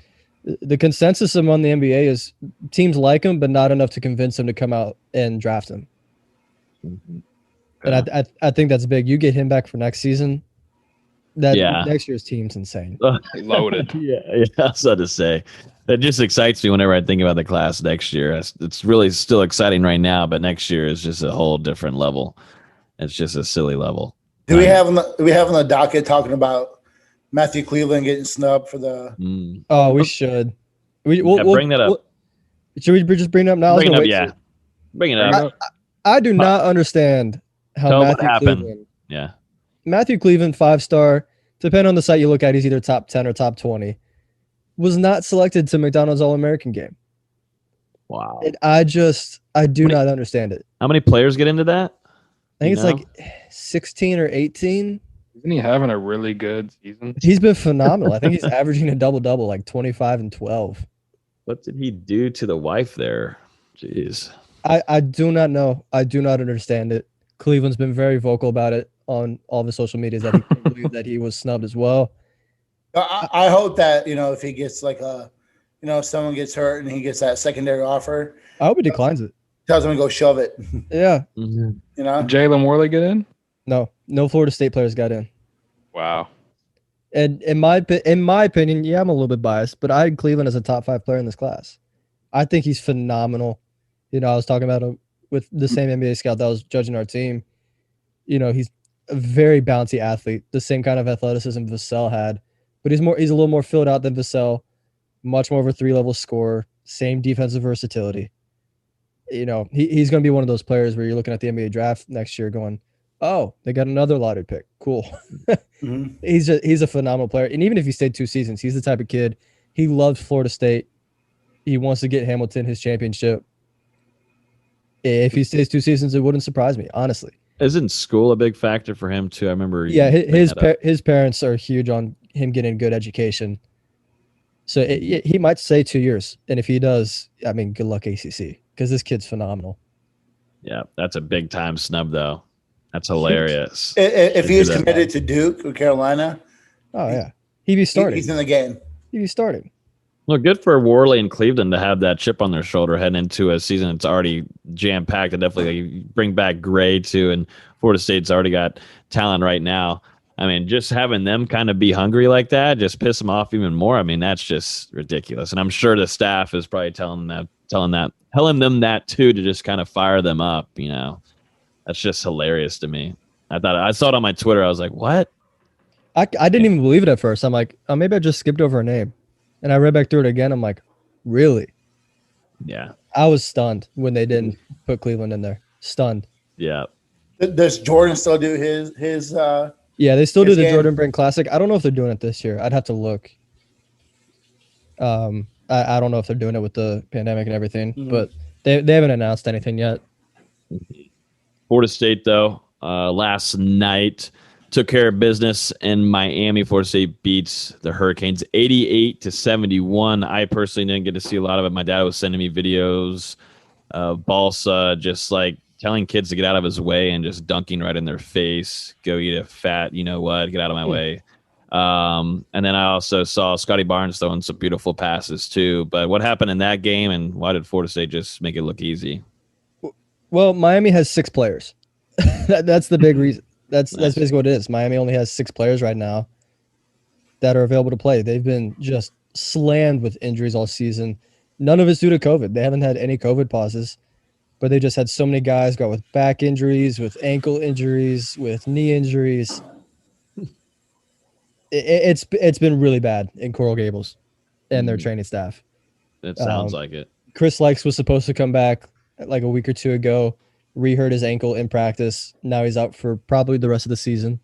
A: The consensus among the NBA is teams like him, but not enough to convince him to come out and draft him.
E: Mm-hmm.
A: And I think that's big. You get him back for next season. Next year's team's insane.
O: Loaded.
E: Yeah, that's what to say. It just excites me whenever I think about the class next year. It's really still exciting right now, but next year is just a whole different level. It's just a silly level.
F: Do we have on the docket talking about Matthew Cleveland getting snubbed for the?
A: Oh, we should.
E: We'll bring that up.
A: Should we just bring it up now?
E: Bring it up, yeah. Bring it up.
A: I do not understand how Matthew Cleveland.
E: Yeah.
A: Matthew Cleveland, 5-star. Depending on the site you look at, he's either top 10 or top 20. Was not selected to McDonald's All-American game.
E: Wow.
A: I do not understand it.
E: How many players get into that?
A: I think it's like 16 or 18.
O: Isn't he having a really good season?
A: He's been phenomenal. I think he's averaging a double-double, like 25 and 12.
E: What did he do to the wife there? Jeez.
A: I do not know. I do not understand it. Cleveland's been very vocal about it on all the social medias that he couldn't believe that he was snubbed as well.
F: I hope that, if he gets like if someone gets hurt and he gets that secondary offer.
A: I hope he declines it.
F: Tells him to go shove it.
A: Yeah.
E: Mm-hmm.
O: Did Jalen Warley get in?
A: No Florida State players got in.
O: Wow.
A: And in my opinion, yeah, I'm a little bit biased, but I had Cleveland as a top 5 player in this class. I think he's phenomenal. I was talking about him with the same NBA scout that was judging our team. He's a very bouncy athlete, the same kind of athleticism Vassell had, but he's a little more filled out than Vassell, much more of a 3-level scorer, same defensive versatility. He's going to be one of those players where you're looking at the NBA draft next year going, oh, they got another lottery pick. Cool.
F: Mm-hmm.
A: He's a phenomenal player. And even if he stayed 2 seasons, he's the type of kid, he loves Florida State. He wants to get Hamilton his championship. If he stays 2 seasons, it wouldn't surprise me, honestly.
E: Isn't school a big factor for him too? I remember.
A: Yeah, his parents are huge on him getting good education. So he might stay 2 years. And if he does, I mean, good luck ACC, because this kid's phenomenal.
E: Yeah, that's a big time snub, though. That's hilarious.
F: If he was committed to Duke or Carolina.
A: Oh, yeah. He'd be starting.
F: He's in the game.
A: He'd be starting.
E: Well, good for Warley and Cleveland to have that chip on their shoulder heading into a season that's already jam-packed. And definitely bring back Gray, too. And Florida State's already got talent right now. I mean, just having them kind of be hungry like that, just piss them off even more. I mean, that's just ridiculous. And I'm sure the staff is probably telling them that, too, to just kind of fire them up, That's just hilarious to me. I saw it on my Twitter. I was like, what?
A: I didn't even believe it at first. I'm like, oh, maybe I just skipped over a name. And I read back through it again. I'm like, really?
E: Yeah.
A: I was stunned when they didn't put Cleveland in there. Stunned.
E: Yeah.
F: Does Jordan still do his
A: yeah, they still do the
F: game?
A: Jordan Brand Classic. I don't know if they're doing it this year. I'd have to look. I don't know if they're doing it with the pandemic and everything, but they haven't announced anything yet.
E: Florida State, though, last night took care of business in Miami. Florida State beats the Hurricanes 88-71. I personally didn't get to see a lot of it. My dad was sending me videos of Balsa just like telling kids to get out of his way and just dunking right in their face. Go eat a fat, get out of my way. And then I also saw Scotty Barnes throwing some beautiful passes too. But what happened in that game, and why did Florida State just make it look easy?
A: Well, Miami has 6 players. That's the big reason. That's basically what it is. Miami only has 6 players right now that are available to play. They've been just slammed with injuries all season. None of it's due to COVID. They haven't had any COVID pauses, but they just had so many guys go with back injuries, with ankle injuries, with knee injuries. It's been really bad in Coral Gables and their training staff.
E: It sounds like it.
A: Chris Likes was supposed to come back like a week or 2 ago. Re-hurt his ankle in practice. Now he's out for probably the rest of the season.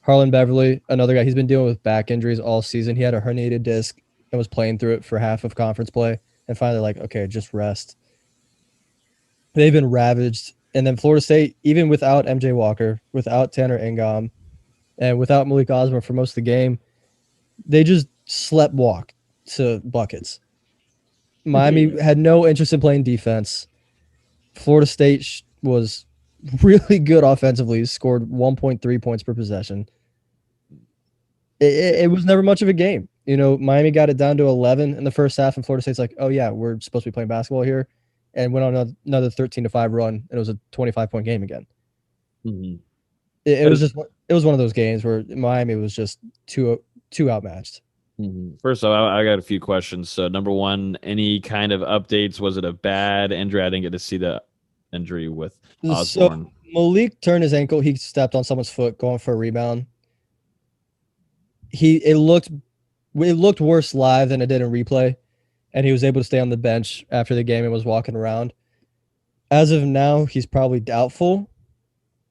A: Harlan Beverly, another guy, he's been dealing with back injuries all season. He had a herniated disc and was playing through it for half of conference play. And finally, like, okay, just rest. They've been ravaged. And then Florida State, even without MJ Walker, without Tanner Ingam, and without Malik Osborne for most of the game, they just slept walk to buckets. Miami had no interest in playing defense. Florida State was really good offensively, scored 1.3 points per possession. It was never much of a game. You know, Miami got it down to 11 in the first half, and Florida State's like, oh, yeah, we're supposed to be playing basketball here, and went on another 13-5 run, and it was a 25-point game again.
E: Mm-hmm.
A: It was one of those games where Miami was just too outmatched.
E: Mm-hmm. First of all, I got a few questions. So, number one, any kind of updates? Was it a bad injury? I didn't get to see the injury with Osborne.
A: So Malik turned his ankle. He stepped on someone's foot going for a rebound. It looked worse live than it did in replay, and he was able to stay on the bench after the game and was walking around. As of now, he's probably doubtful,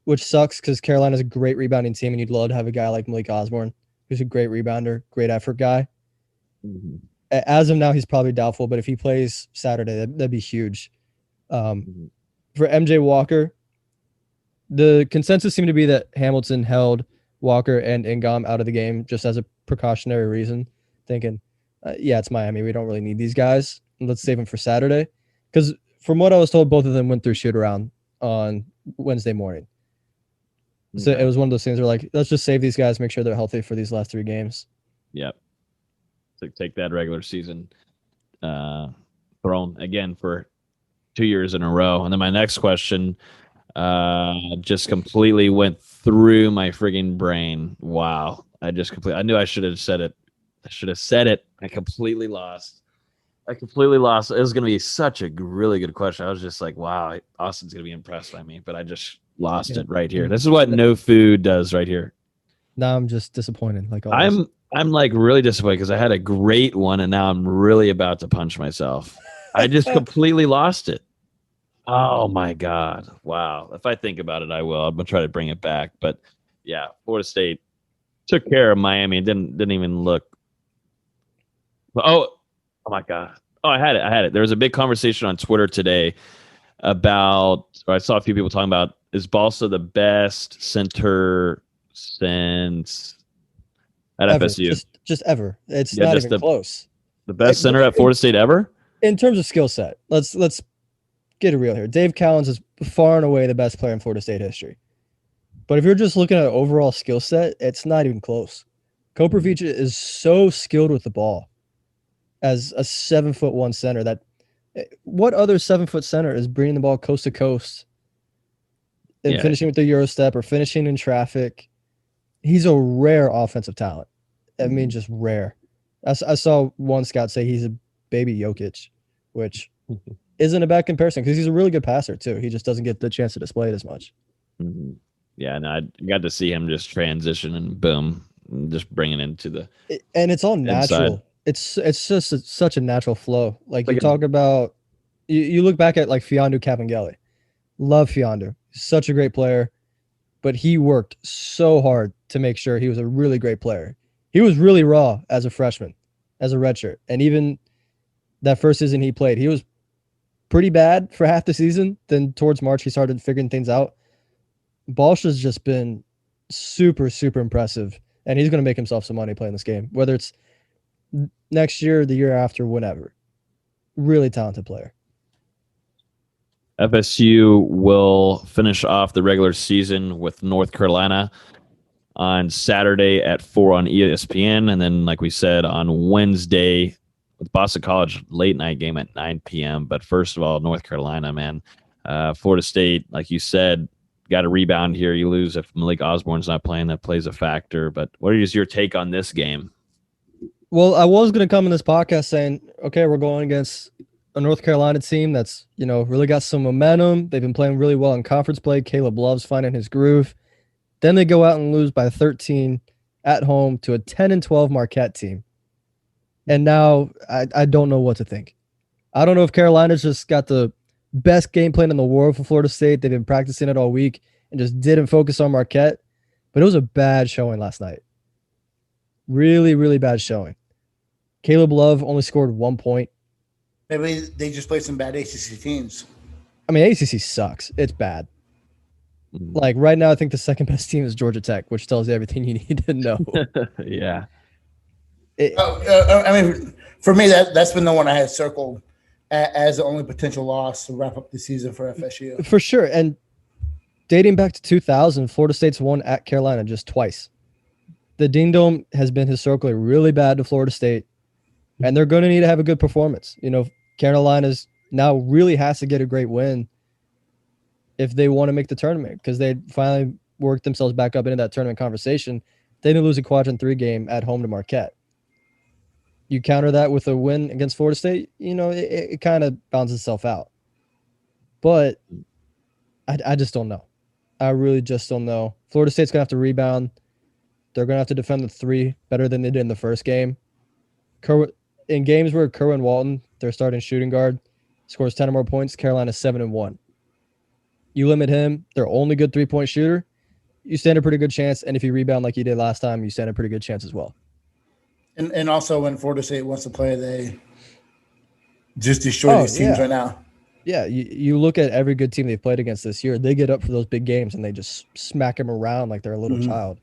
A: which sucks because Carolina's a great rebounding team, and you'd love to have a guy like Malik Osborne, who's a great rebounder, great effort guy.
E: Mm-hmm.
A: As of now, he's probably doubtful, but if he plays Saturday, that'd be huge. For MJ Walker, the consensus seemed to be that Hamilton held Walker and Ingam out of the game just as a precautionary reason, thinking, yeah, it's Miami. We don't really need these guys. Let's save them for Saturday. Because from what I was told, both of them went through shoot-around on Wednesday morning. So it was one of those things where, like, let's just save these guys, make sure they're healthy for these last 3 games.
E: Yep. So take that regular season throne again for 2 years in a row. And then my next question just completely went through my frigging brain. Wow. I knew I should have said it. I completely lost. It was going to be such a really good question. I was just like, wow, Austin's going to be impressed by me, but I just lost it right here. This is what no food does right here.
A: Now I'm just disappointed. Like always.
E: I'm like really disappointed because I had a great one and now I'm really about to punch myself. I just completely lost it. Oh my God. Wow. If I think about it, I will. I'm gonna try to bring it back. But yeah, Florida State took care of Miami and didn't even look. Oh my God. Oh, I had it. There was a big conversation on Twitter today about, or I saw a few people talking about, is Balsa the best center since at
A: ever.
E: FSU?
A: Just ever. It's not even close.
E: The best center at Florida State ever?
A: In terms of skill set, let's get it real here. Dave Cowens is far and away the best player in Florida State history. But if you're just looking at overall skill set, it's not even close. Koprivica is so skilled with the ball as a 7'1" center that what other 7-foot center is bringing the ball coast to coast and finishing with the Euro step or finishing in traffic? He's a rare offensive talent. I mean, just rare. I saw one scout say he's a baby Jokic, which isn't a bad comparison because he's a really good passer too. He just doesn't get the chance to display it as much.
E: Mm-hmm. Yeah, no, I got to see him just transition and boom, and just bring it into the.
A: And it's all natural.
E: Inside.
A: It's just such a natural flow. Like you talk about, you look back at like Fiondu Kabengele. Love Fiondu. Such a great player, but he worked so hard to make sure he was a really great player. He was really raw as a freshman, as a redshirt, and even that first season he played, he was pretty bad for half the season. Then towards March, he started figuring things out. Balsha's just been super, super impressive, and he's going to make himself some money playing this game, whether it's next year, the year after, whenever. Really talented player.
E: FSU will finish off the regular season with North Carolina on Saturday at 4 on ESPN, and then, like we said, on Wednesday with Boston College, late night game at 9 p.m. But first of all, North Carolina, man. Florida State, like you said, got a rebound here. You lose if Malik Osborne's not playing. That plays a factor. But what is your take on this game?
A: Well, I was going to come in this podcast saying, okay, we're going against a North Carolina team that's, really got some momentum. They've been playing really well in conference play. Caleb Love's finding his groove. Then they go out and lose by 13 at home to a 10-12 Marquette team. And now I don't know what to think. I don't know if Carolina's just got the best game plan in the world for Florida State. They've been practicing it all week and just didn't focus on Marquette. But it was a bad showing last night. Really, really bad showing. Caleb Love only scored 1 point.
F: Maybe they just played some bad ACC teams.
A: I mean, ACC sucks. It's bad. Like right now, I think the second best team is Georgia Tech, which tells you everything you need to know.
E: Yeah.
F: I mean, for me, that's been the one I had circled as the only potential loss to wrap up the season for FSU.
A: For sure. And dating back to 2000, Florida State's won at Carolina just twice. The Ding Dome has been historically really bad to Florida State, and they're going to need to have a good performance. You know, Carolina's now really has to get a great win if they want to make the tournament, because they finally worked themselves back up into that tournament conversation. They didn't lose a quadrant 3 game at home to Marquette. You counter that with a win against Florida State, you know, it kind of balances itself out. But I just don't know. I really just don't know. Florida State's going to have to rebound. They're going to have to defend the 3 better than they did in the first game. In games where Kerwin Walton, their starting shooting guard, scores 10 or more points, Carolina's 7-1. You limit him, their only good 3-point shooter, you stand a pretty good chance. And if you rebound like you did last time, you stand a pretty good chance as well.
F: And also when Florida State wants to play, they just destroy these teams right now.
A: Yeah, you look at every good team they've played against this year, they get up for those big games and they just smack them around like they're a little child.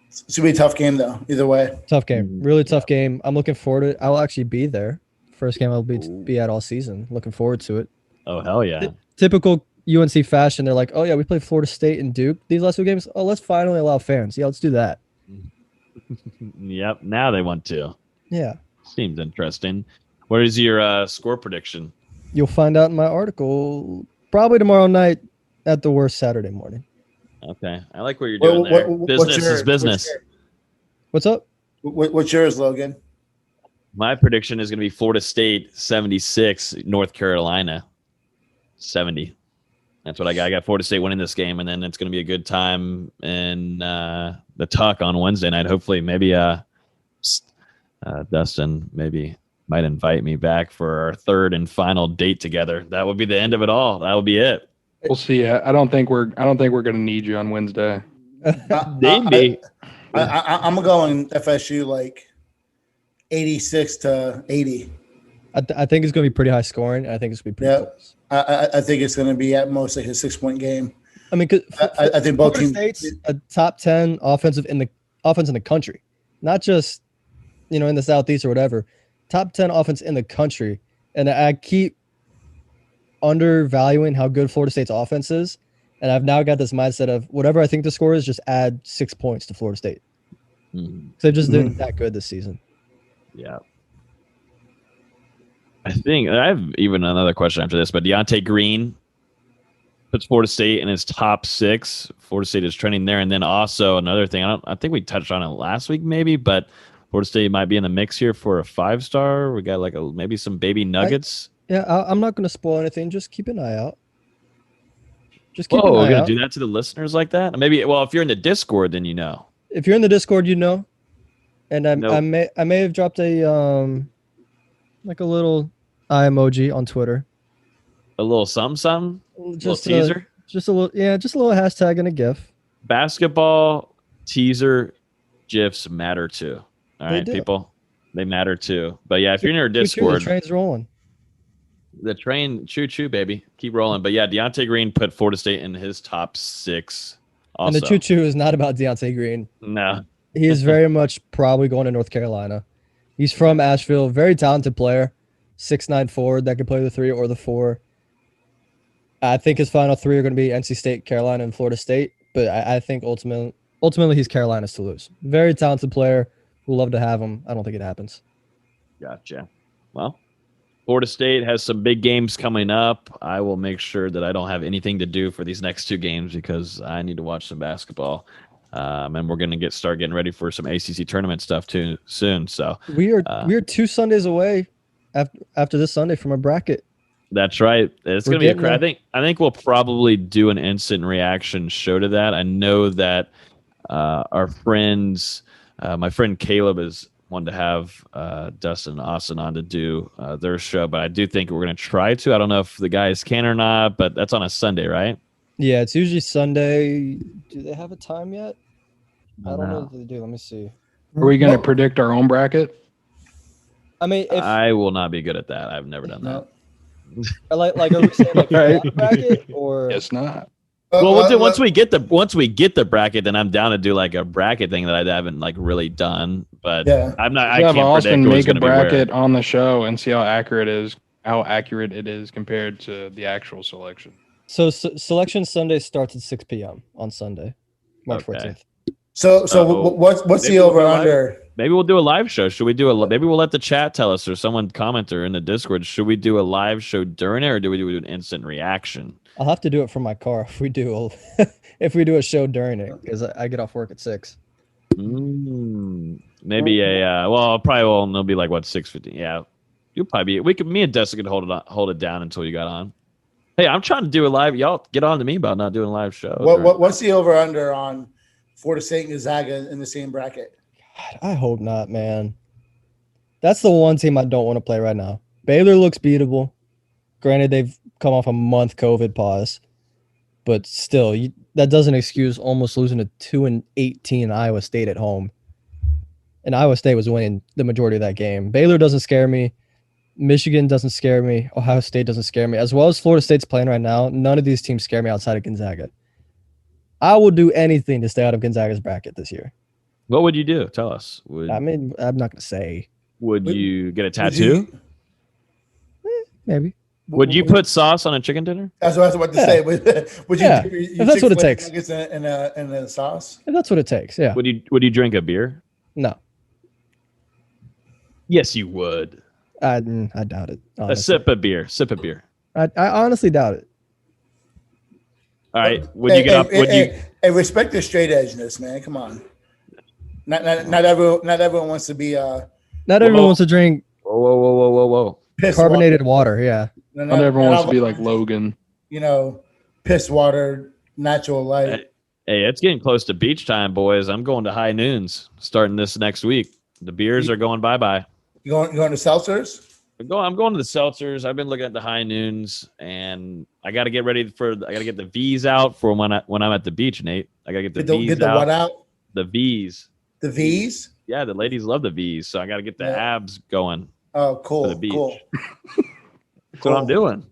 F: It's going to be a tough game, though, either way.
A: Tough game. Really tough game. I'm looking forward to it. I'll actually be there. First game I'll be at all season. Looking forward to it.
E: Oh, hell yeah.
A: Typical UNC fashion. They're like, oh, yeah, we played Florida State and Duke these last 2 games. Oh, let's finally allow fans. Yeah, let's do that.
E: Yep. Now they want to.
A: Yeah.
E: Seems interesting. What is your score prediction?
A: You'll find out in my article probably tomorrow night, at the worst Saturday morning.
E: Okay. I like what you're doing there. Business is business.
A: What's up?
F: What's yours, Logan?
E: My prediction is going to be Florida State 76, North Carolina 70. That's what I got. I got Florida State winning this game, and then it's going to be a good time in the Tuck on Wednesday night. Hopefully, maybe Dustin might invite me back for our 3rd and final date together. That would be the end of it all. That would be it.
O: We'll see. I don't think we're going to need you on Wednesday.
E: Maybe.
F: I'm going FSU like 86-80.
A: I think it's going to be pretty high scoring. I think it's going to be pretty close.
F: I think it's going to be at most like a 6-point game.
A: I mean,
F: I think both teams.
A: State's a top 10 offense in the country, not just in the Southeast or whatever. Top 10 offense in the country, and I keep undervaluing how good Florida State's offense is, and I've now got this mindset of whatever I think the score is, just add 6 points to Florida State. They've just been that good this season.
E: Yeah. I think I have even another question after this, but Deontay Green puts Florida State in his top 6. Florida State is trending there. And then also another thing, I think we touched on it last week maybe, but Florida State might be in the mix here for a 5-star. We got like maybe some baby nuggets.
A: I'm not going to spoil anything. Just keep an eye out. Just keep an eye
E: we're going
A: out.
E: to do that to the listeners like that? Maybe, well, if you're in the Discord, then you know.
A: If you're in the Discord, you know. And I may have dropped a like a little eye emoji on Twitter.
E: A little something?
A: Just
E: little teaser?
A: Just a little hashtag and a GIF.
E: Basketball teaser GIFs matter too. All
A: They
E: right,
A: do.
E: people. They matter too. But yeah, if you're in our
A: Choo-choo,
E: Discord,
A: the train's rolling.
E: the train, choo-choo, baby. Keep rolling. But yeah, Deontay Green put Florida State in his top 6 also.
A: And the choo-choo is not about Deontay Green.
E: No.
A: He is very much probably going to North Carolina. He's from Asheville. Very talented player. 6'9" forward that can play the 3 or the 4. I think his final 3 are going to be NC State, Carolina, and Florida State. But I think ultimately he's Carolina's to lose. Very talented player. We'll love to have him. I don't think it happens.
E: Gotcha. Well, Florida State has some big games coming up. I will make sure that I don't have anything to do for these next 2 games because I need to watch some basketball. And we're going to start getting ready for some ACC tournament stuff too soon. So
A: We are 2 Sundays away after this Sunday from a bracket.
E: that's right. It's
A: We're
E: going to be a
A: getting there.
E: I think we'll probably do an instant reaction show to that. I know that our friends, my friend Caleb is wanted to have Dustin and Austin on to do their show, but I do think we're going to try to. I don't know if the guys can or not, but that's on a Sunday, right?
A: Yeah, it's usually Sunday. Do they have a time yet? I don't know if they do. Let me see.
O: Are we going to predict our own bracket?
A: I mean, if
E: I will not be good at that. I've never done that.
A: like are we saying like
O: Right.
A: bracket or
O: Guess not.
E: Well, we'll do, once we get the bracket, then I'm down to do like a bracket thing that I haven't like really done. But
F: Yeah.
E: I'm not. I
O: Have
E: can't
O: Austin
E: predict what's
O: make a
E: going to be where.
O: bracket on the show and see how accurate it is compared to the actual selection.
A: so selection Sunday starts at 6 p.m. on Sunday, March 14th.
F: So what's the over under?
E: Maybe we'll do a live show. Should we do maybe we'll let the chat tell us, or someone commenter in the Discord. Should we do a live show during it, or do we do an instant reaction?
A: I'll have to do it from my car if we do a show during it because I get off work at 6.
E: Maybe well, probably won't. It'll be like what 6:50. Yeah, you'll probably be. Me and Dustin could hold it down until you got on. Hey, I'm trying to do a live. Y'all get on to me about not doing a live show.
F: What's the over under on Florida State and Gonzaga in the same bracket?
A: God, I hope not, man. That's the one team I don't want to play right now. Baylor looks beatable. Granted, they've come off a month COVID pause, but still, that doesn't excuse almost losing to 2-18 Iowa State at home. And Iowa State was winning the majority of that game. Baylor doesn't scare me. Michigan doesn't scare me. Ohio State doesn't scare me. As well as Florida State's playing right now, none of these teams scare me outside of Gonzaga. I will do anything to stay out of Gonzaga's bracket this year.
E: What would you do? Tell us.
A: I mean, I'm not going to say.
E: Would you get a tattoo?
A: Maybe.
E: Would you put sauce on a chicken dinner?
F: That's what I was about to say. Would you
A: if that's what it takes.
F: Nuggets and a sauce?
A: If that's what it takes, yeah.
E: Would you drink a beer?
A: No.
E: Yes, you would.
A: I doubt it. Honestly.
E: A sip of beer. Sip of beer.
A: I honestly doubt it.
E: All right. Would you get up? Would you?
F: Hey, respect the straight edgeness, man. Come on. Not everyone wants to be.
A: Not everyone wants to drink.
E: Whoa.
A: Carbonated water. Yeah.
O: Not everyone wants to be like Logan.
F: Piss water, natural light.
E: Hey, it's getting close to beach time, boys. I'm going to High Noons starting this next week. The beers are going bye-bye.
F: You going to seltzers?
E: I'm going to the seltzers. I've been looking at the High Noons, and I got to get ready I got to get the V's out for when I'm at the beach, Nate. I got to get the V's
F: get the
E: out.
F: what out?
E: The V's.
F: The V's?
E: Yeah, the ladies love the V's, so I got to get the abs going.
F: Oh, cool.
E: For the beach.
F: Cool.
E: That's what I'm doing.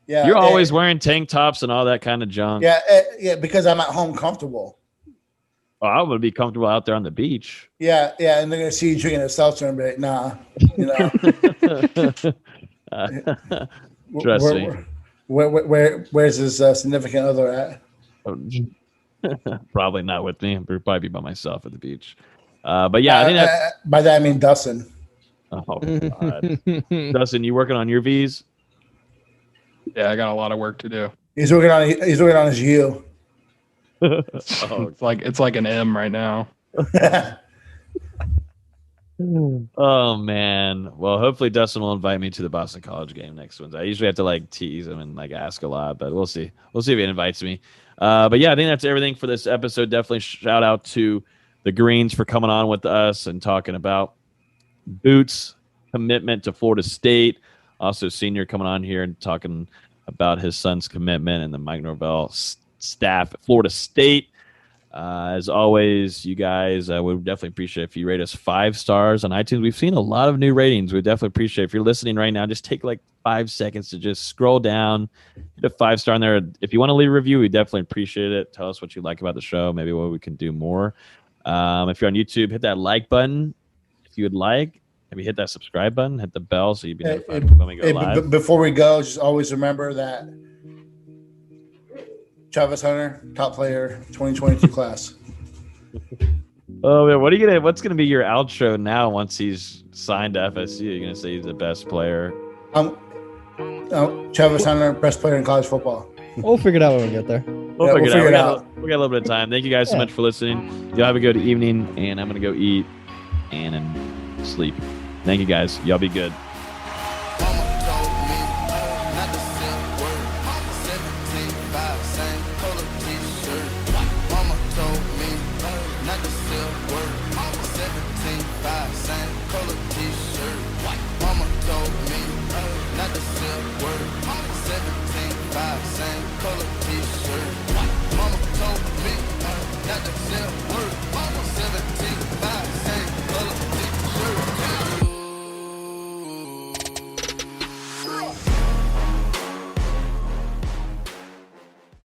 F: Yeah,
E: You're always wearing tank tops and all that kind of junk.
F: Yeah, because I'm at home comfortable.
E: Oh, I'm gonna be comfortable out there on the beach.
F: Yeah, and they're gonna see you drinking a seltzer and be like, nah,
E: Trust me.
F: Where's his significant other at?
E: Probably not with me. I'll probably be by myself at the beach. But yeah, I think
F: by that I mean Dustin.
E: Oh God. Dustin, you working on your V's?
O: Yeah, I got a lot of work to do.
F: He's working on his U.
O: It's like an M right now.
E: Oh man. Well, hopefully Dustin will invite me to the Boston College game next Wednesday. I usually have to like tease him and like ask a lot, but we'll see. We'll see if he invites me. But yeah, I think that's everything for this episode. Definitely shout out to the Greens for coming on with us and talking about Boots' commitment to Florida State. Also, Senior coming on here and talking about his son's commitment and the Mike Norvell staff at Florida State. As always, you guys would definitely appreciate if you rate us 5 stars on iTunes. We've seen a lot of new ratings. We definitely appreciate if you're listening right now, just take like 5 seconds to just scroll down, hit a 5-star in there. If you want to leave a review, we definitely appreciate it. Tell us what you like about the show, maybe what we can do more. If you're on YouTube, hit that like button if you would like. Maybe hit that subscribe button, hit the bell so you'll be notified when we go live.
F: Before we go, just always remember that Travis Hunter, top player, 2022 class.
E: Oh man, what's gonna be your outro now once he's signed to FSU? You're gonna say he's the best player.
F: Travis Hunter, best player in college football.
A: We'll figure it out when we get there.
E: We'll figure it out. We got a little bit of time. Thank you guys so much for listening. Y'all have a good evening, and I'm gonna go eat and sleep. Thank you guys. Y'all be good.
Q: Mama told me not to sell word. 17.5 cents. same color t-shirt. Mama told me not to sell word.